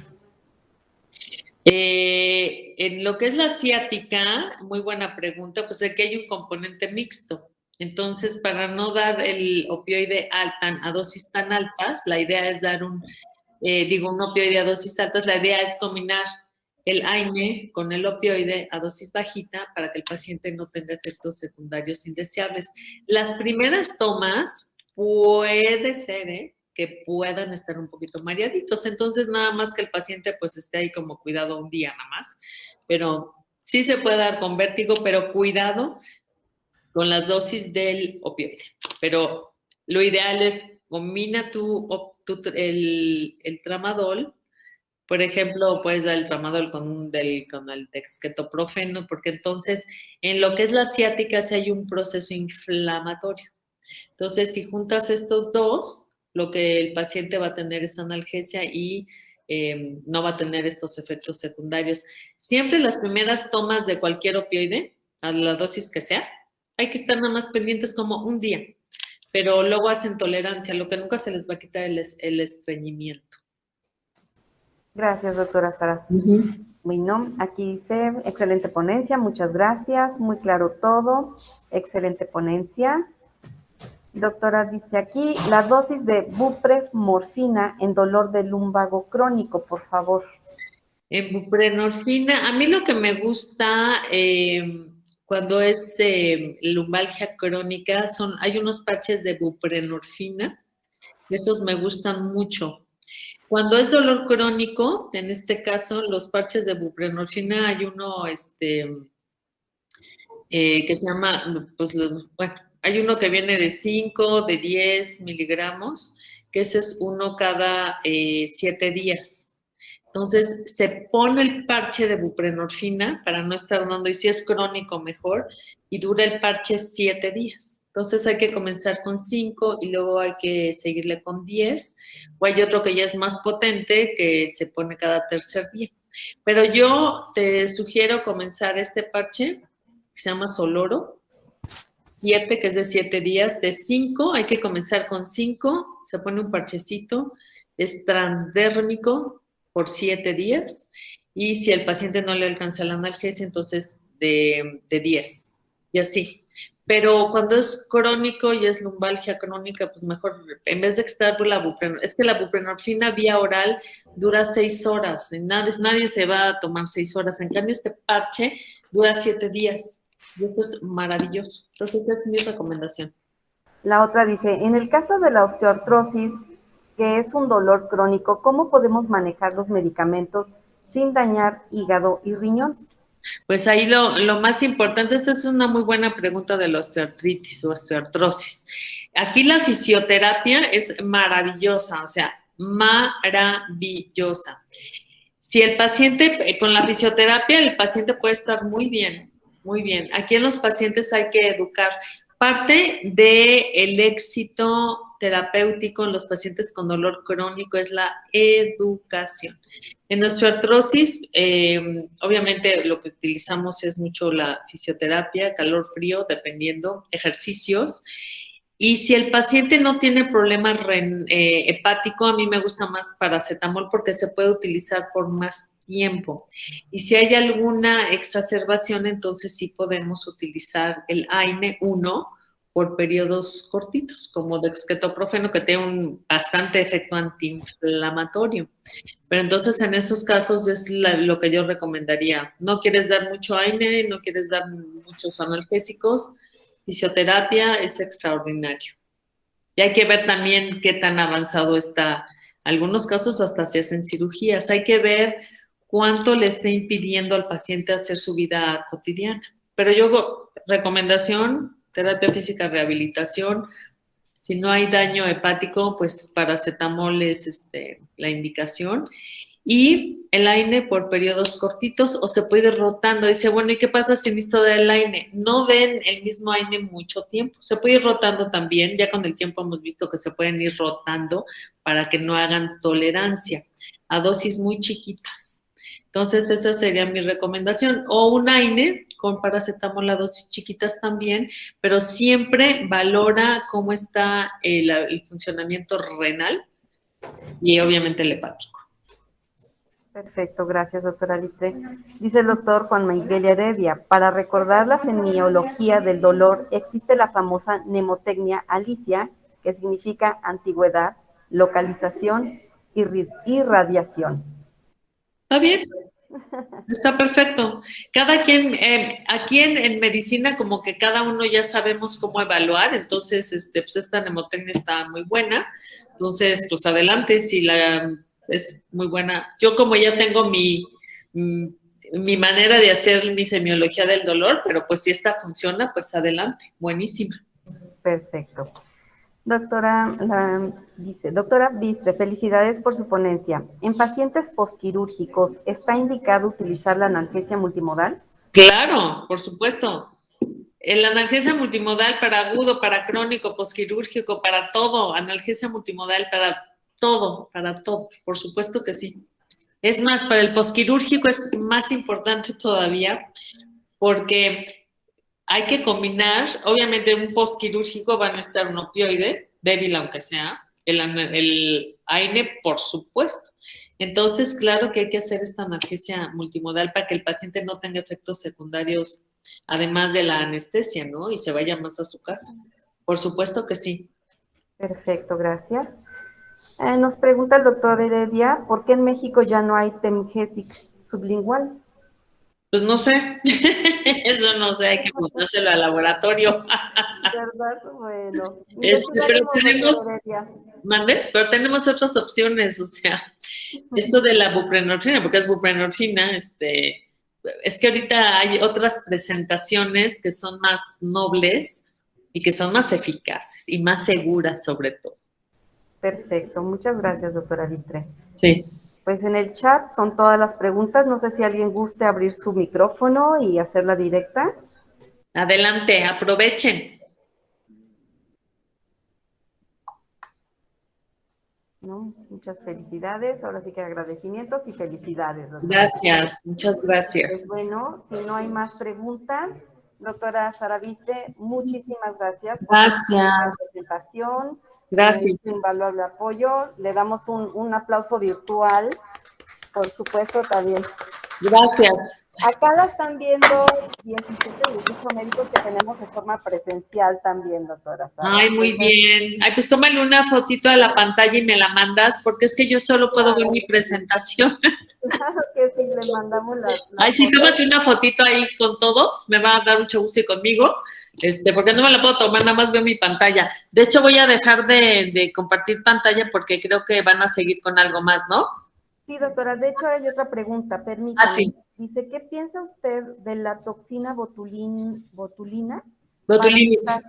En lo que es la ciática, muy buena pregunta, pues aquí hay un componente mixto. Entonces, para no dar el opioide a dosis tan altas, la idea es dar un opioide a dosis altas, la idea es combinar el AINE con el opioide a dosis bajita para que el paciente no tenga efectos secundarios indeseables. Las primeras tomas puede ser, que puedan estar un poquito mareaditos, entonces nada más que el paciente pues esté ahí como cuidado un día nada más, pero sí se puede dar con vértigo, pero cuidado con las dosis del opioide, pero lo ideal es combina el tramadol. Por ejemplo, puedes dar el tramadol con el dexketoprofeno, porque entonces en lo que es la ciática sí hay un proceso inflamatorio. Entonces, si juntas estos dos, lo que el paciente va a tener es analgesia y no va a tener estos efectos secundarios. Siempre las primeras tomas de cualquier opioide, a la dosis que sea, hay que estar nada más pendientes como un día, pero luego hacen tolerancia, lo que nunca se les va a quitar el estreñimiento. Gracias, doctora Sara. Bueno, aquí dice, excelente ponencia, muchas gracias, muy claro todo, excelente ponencia. Doctora, dice aquí, la dosis de buprenorfina en dolor de lumbago crónico, por favor. En buprenorfina, a mí lo que me gusta cuando es lumbalgia crónica, hay unos parches de buprenorfina, esos me gustan mucho. Cuando es dolor crónico, en este caso, los parches de buprenorfina, hay uno que se llama, pues, bueno, hay uno que viene de 5, de 10 miligramos, que ese es uno cada 7 días. Entonces, se pone el parche de buprenorfina para no estar dando, y si es crónico, mejor, y dura el parche 7 días. Entonces, hay que comenzar con 5 y luego hay que seguirle con 10. O hay otro que ya es más potente, que se pone cada tercer día. Pero yo te sugiero comenzar este parche, que se llama Soloro, 7, que es de 7 días. De 5, hay que comenzar con 5, se pone un parchecito, es transdérmico, por 7 días, y si el paciente no le alcanza la analgesia, entonces de 10, y así. Pero cuando es crónico y es lumbalgia crónica, pues mejor, en vez de estar por la buprenorfina, es que la buprenorfina vía oral dura 6 horas, nadie se va a tomar 6 horas, en cambio este parche dura 7 días, y esto es maravilloso. Entonces esa es mi recomendación. La otra dice, en el caso de la osteoartrosis, que es un dolor crónico, ¿cómo podemos manejar los medicamentos sin dañar hígado y riñón? Pues ahí lo más importante, esta es una muy buena pregunta de la osteoartritis o osteoartrosis. Aquí la fisioterapia es maravillosa, o sea, maravillosa. Si el paciente, con la fisioterapia, el paciente puede estar muy bien, muy bien. Aquí en los pacientes hay que educar. Parte del éxito terapéutico en los pacientes con dolor crónico es la educación. En nuestra artrosis, obviamente lo que utilizamos es mucho la fisioterapia, calor, frío, dependiendo, ejercicios. Y si el paciente no tiene problema hepático, a mí me gusta más paracetamol porque se puede utilizar por más tiempo. Y si hay alguna exacerbación, entonces sí podemos utilizar el AINE 1 por periodos cortitos, como dexketoprofeno, que tiene un bastante efecto antiinflamatorio. Pero entonces en esos casos es lo que yo recomendaría. No quieres dar mucho AINE, no quieres dar muchos analgésicos, fisioterapia es extraordinario. Y hay que ver también qué tan avanzado está. Algunos casos hasta se hacen cirugías. Hay que ver cuánto le está impidiendo al paciente hacer su vida cotidiana. Pero yo, recomendación, terapia física, rehabilitación. Si no hay daño hepático, pues paracetamol es la indicación. Y el AINE por periodos cortitos o se puede ir rotando. Dice, bueno, ¿y qué pasa si necesito dar el AINE? No den el mismo AINE mucho tiempo. Se puede ir rotando también. Ya con el tiempo hemos visto que se pueden ir rotando para que no hagan tolerancia a dosis muy chiquitas. Entonces, esa sería mi recomendación. O un AINE con paracetamol a dosis chiquitas también, pero siempre valora cómo está el funcionamiento renal y obviamente el hepático. Perfecto, gracias, doctora Listre. Dice el doctor Juan Miguel Heredia, para recordar la semiología del dolor, existe la famosa mnemotecnia Alicia, que significa antigüedad, localización y radiación. Está bien, está perfecto. Cada quien, aquí en medicina como que cada uno ya sabemos cómo evaluar, entonces pues esta mnemotecnia está muy buena, entonces pues adelante, si es muy buena. Yo como ya tengo mi manera de hacer mi semiología del dolor, pero pues si esta funciona, pues adelante, buenísima. Perfecto. Doctora, dice, doctora Bistre, felicidades por su ponencia. ¿En pacientes posquirúrgicos está indicado utilizar la analgesia multimodal? Claro, por supuesto. La analgesia multimodal para agudo, para crónico, posquirúrgico, para todo. Analgesia multimodal para todo, por supuesto que sí. Es más, para el posquirúrgico es más importante todavía porque hay que combinar, obviamente un posquirúrgico va a necesitar un opioide, débil aunque sea, el AINE, por supuesto. Entonces, claro que hay que hacer esta analgesia multimodal para que el paciente no tenga efectos secundarios, además de la anestesia, ¿no? Y se vaya más a su casa. Por supuesto que sí. Perfecto, gracias. Nos pregunta el doctor Heredia, ¿por qué en México ya no hay Temgesic sublingual? Pues no sé, eso no sé, hay que preguntárselo al laboratorio. ¿Verdad? Bueno. Pero tenemos otras opciones, o sea, esto de la buprenorfina, porque es buprenorfina, es que ahorita hay otras presentaciones que son más nobles y que son más eficaces y más seguras sobre todo. Perfecto, muchas gracias, doctora Listre. Sí. Pues en el chat son todas las preguntas. No sé si alguien guste abrir su micrófono y hacerla directa. Adelante, aprovechen. ¿No? Muchas felicidades. Ahora sí que agradecimientos y felicidades, doctora. Gracias, muchas gracias. Pues bueno, si no hay más preguntas, doctora Sara Bistre, muchísimas gracias por la presentación. Gracias. Un invaluable apoyo. Le damos un aplauso virtual, por supuesto, también. Gracias. Acá la están viendo 17 y 18 médicos que tenemos de forma presencial también, doctora Sara. Ay, muy bien. Ay, pues tómale una fotito de la pantalla y me la mandas, porque es que yo solo puedo ver mi presentación. Claro que sí, le mandamos la Ay, sí, tómate una fotito ahí con todos, me va a dar mucho gusto y conmigo, porque no me la puedo tomar, nada más veo mi pantalla. De hecho, voy a dejar de compartir pantalla porque creo que van a seguir con algo más, ¿no? Sí, doctora, de hecho hay otra pregunta, permítame. Sí. Dice, ¿qué piensa usted de la toxina botulina? Botulínica.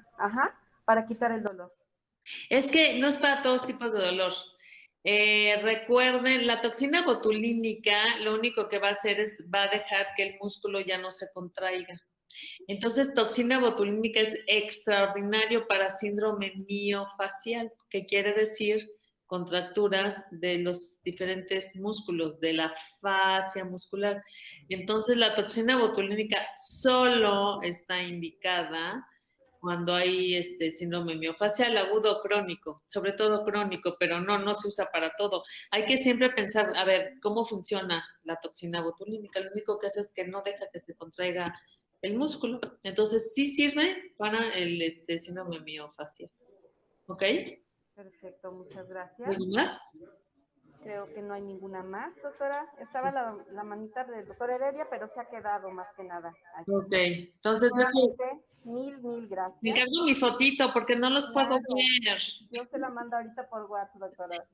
Para quitar el dolor. Es que no es para todos tipos de dolor. Recuerden, la toxina botulínica lo único que va a hacer es, va a dejar que el músculo ya no se contraiga. Entonces, toxina botulínica es extraordinario para síndrome miofacial, que quiere decir contracturas de los diferentes músculos, de la fascia muscular. Entonces, la toxina botulínica solo está indicada cuando hay síndrome miofacial agudo o crónico, sobre todo crónico, pero no se usa para todo. Hay que siempre pensar, a ver, ¿cómo funciona la toxina botulínica? Lo único que hace es que no deja que se contraiga el músculo. Entonces, sí sirve para el síndrome miofacial. ¿Ok? Perfecto, muchas gracias. ¿Algo más? Creo que no hay ninguna más, doctora. Estaba la manita del doctor Heredia, pero se ha quedado más que nada aquí. Ok, entonces mil gracias. me encargo mi fotito porque no los puedo ver. Yo se la mando ahorita por WhatsApp, doctora.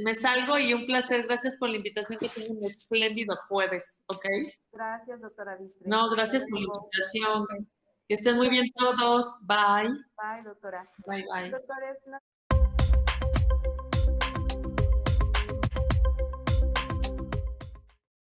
Me salgo y un placer. Gracias por la invitación, que tengan un espléndido jueves, ¿ok? Gracias, doctora Vistre. No, gracias por la invitación. Que estén muy bien todos. Bye. Bye, doctora. Bye, bye. Doctores,